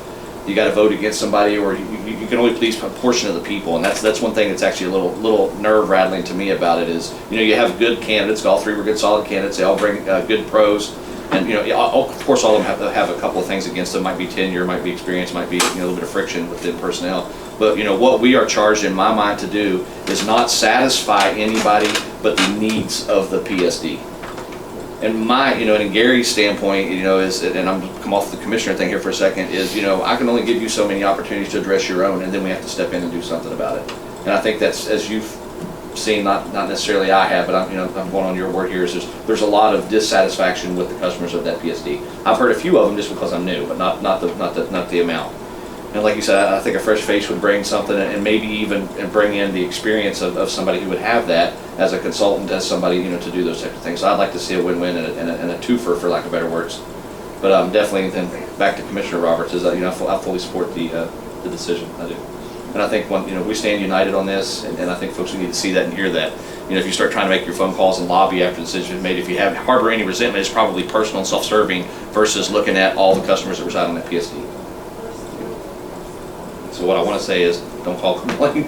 S3: vote against somebody, or you can only please a portion of the people, and that's one thing that's actually a little nerve rattling to me about it. Is, you know, you have good candidates, all three were good solid candidates, they all bring good pros. And, you know, of course, all of them have a couple of things against them. Might be tenure, might be experience, might be, you know, a little bit of friction within personnel. But, you know, what we are charged in my mind to do is not satisfy anybody but the needs of the PSD. And my, you know, and in Gary's standpoint, you know, is, and I'm come off the commissioner thing here for a second, is, you know, I can only give you so many opportunities to address your own, and then we have to step in and do something about it. And I think that's, as you've seen, not necessarily I have, but I'm going on your word here, is there's a lot of dissatisfaction with the customers of that PSD. I've heard a few of them just because I'm new, but not the amount. And like you said, I think a fresh face would bring something, and maybe even bring in the experience of somebody who would have that as a consultant, as somebody, you know, to do those types of things. So I'd like to see a win-win and a twofer, for lack of better words. But definitely, then back to Commissioner Roberts, is you know, I fully support the decision. I do. And I think when, you know, we stand united on this, and I think folks need to see that and hear that. You know, if you start trying to make your phone calls and lobby after the decision is made, if you harbor any resentment, it's probably personal and self-serving versus looking at all the customers that reside on that PSD. So what I want to say is, don't call complain.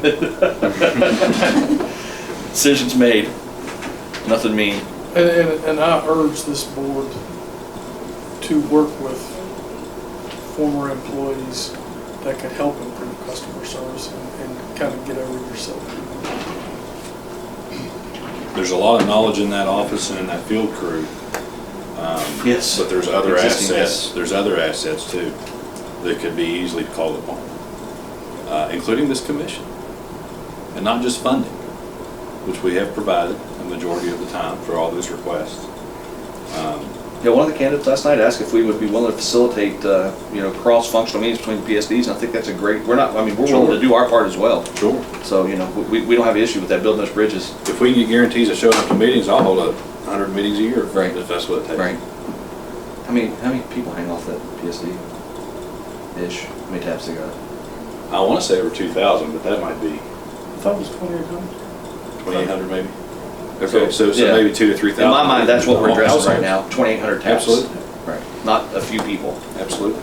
S3: Decision's made, nothing mean.
S2: And I urge this board to work with former employees that could help improve customer service and kind of get over yourself.
S1: There's a lot of knowledge in that office and in that field crew.
S3: Yes.
S1: But there's other
S3: Existing,
S1: assets,
S3: yes.
S1: there's other assets too, that could be easily called upon, including this commission. And not just funding, which we have provided a majority of the time for all those requests.
S3: Yeah, one of the candidates last night asked if we would be willing to facilitate, you know, cross-functional meetings between the PSDs, and I think that's a great, we're willing to do our part as well.
S1: Sure.
S3: So, you know, we don't have an issue with that, building those bridges.
S1: If we can get guarantees of showing up to meetings, I'll hold 100 meetings a year.
S3: Right.
S1: If that's what it takes.
S3: Right. How many people hang off that PSD-ish? How many tabs they got?
S1: I want to say over 2,000, but that might be
S2: I thought it was 2,800.
S1: 2,800 maybe. Okay, so
S3: yeah.
S1: Maybe 2,000 to 3,000.
S3: In my mind, that's what we're addressing right
S1: Households.
S3: now, 2,800 tabs.
S1: Absolutely.
S3: Right, not a few people.
S1: Absolutely.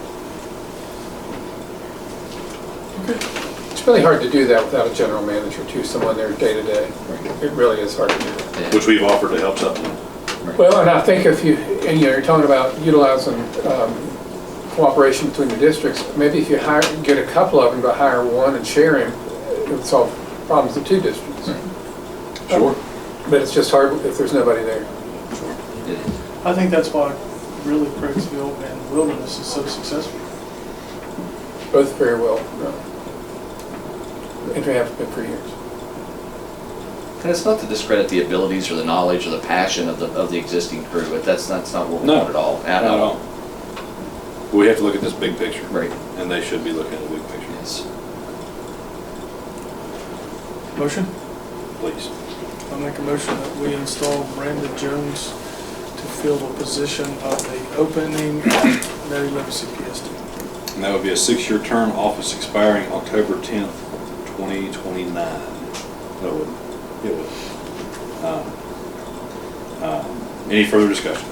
S8: It's really hard to do that without a general manager too, someone there day to day. It really is hard to do.
S3: Yeah.
S1: Which we've offered to help supplement.
S8: Well, and I think if you, and you're talking about utilizing cooperation between the districts, maybe if you get a couple of them, but hire one and share him, it would solve problems of two districts.
S1: Sure.
S8: But it's just hard if there's nobody there.
S2: I think that's why really Craigsville and Wilderness is so successful.
S8: Both very well. And they have been for years.
S3: And it's not to discredit the abilities or the knowledge or the passion of the existing crew, but that's not what we want at all.
S1: Not at all. We have to look at this big picture.
S3: Right.
S1: And they should be looking at the big picture.
S3: Yes.
S2: Motion?
S1: Please.
S2: I'll make a motion that we install Brandon Jones to fill the position of the opening at Mary Legacy PSD.
S1: And that would be a 6-year term, office expiring October 10th, 2029. No, it wouldn't. It would. Any further discussion?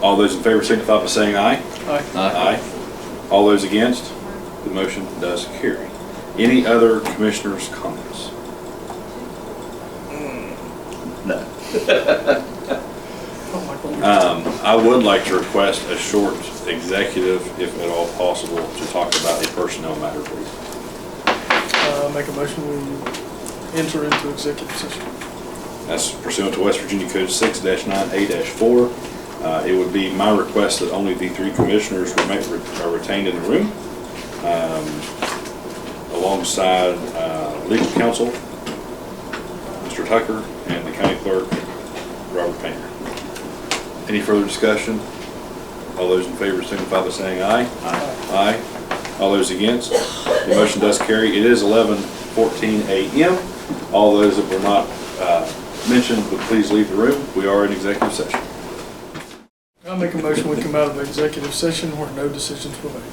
S1: All those in favor signify by saying aye.
S2: Aye.
S1: Aye. All those against? The motion does carry. Any other commissioners' comments?
S3: No.
S2: Oh,
S1: I would like to request a short executive, if at all possible, to talk about a personnel matter, please.
S2: Make a motion we enter into executive session.
S1: That's pursuant to West Virginia Code 6-9A-4. It would be my request that only the 3 commissioners are retained in the room, alongside legal counsel, Mr. Tucker, and the county clerk, Robert Painter. Any further discussion? All those in favor signify by saying aye. Aye. All those against? The motion does carry. It is 11:14 a.m. All those that were not mentioned, would please leave the room. We are in executive session.
S2: I'll make a motion, we come out of executive session where no decisions were made.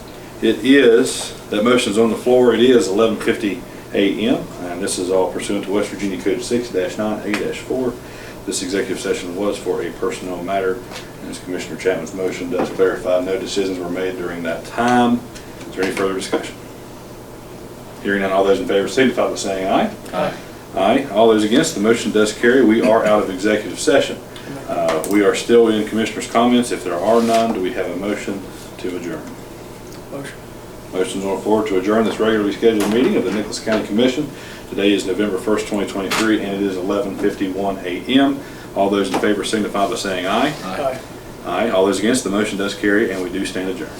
S1: It is, that motion is on the floor. It is 11:50 a.m. and this is all pursuant to West Virginia Code 6-9A-4. This executive session was for a personnel matter. As Commissioner Chapman's motion does clarify, no decisions were made during that time. Is there any further discussion? Hearing none, all those in favor signify by saying aye.
S2: Aye.
S1: Aye. All those against, the motion does carry. We are out of executive session. We are still in Commissioner's comments. If there are none, do we have a motion to adjourn?
S2: Motion.
S1: Motion's on the floor to adjourn this regularly scheduled meeting of the Nicholas County Commission. Today is November 1st, 2023, and it is 11:51 a.m. All those in favor signify by saying aye.
S2: Aye.
S1: Aye. All those against, the motion does carry, and we do stand adjourned.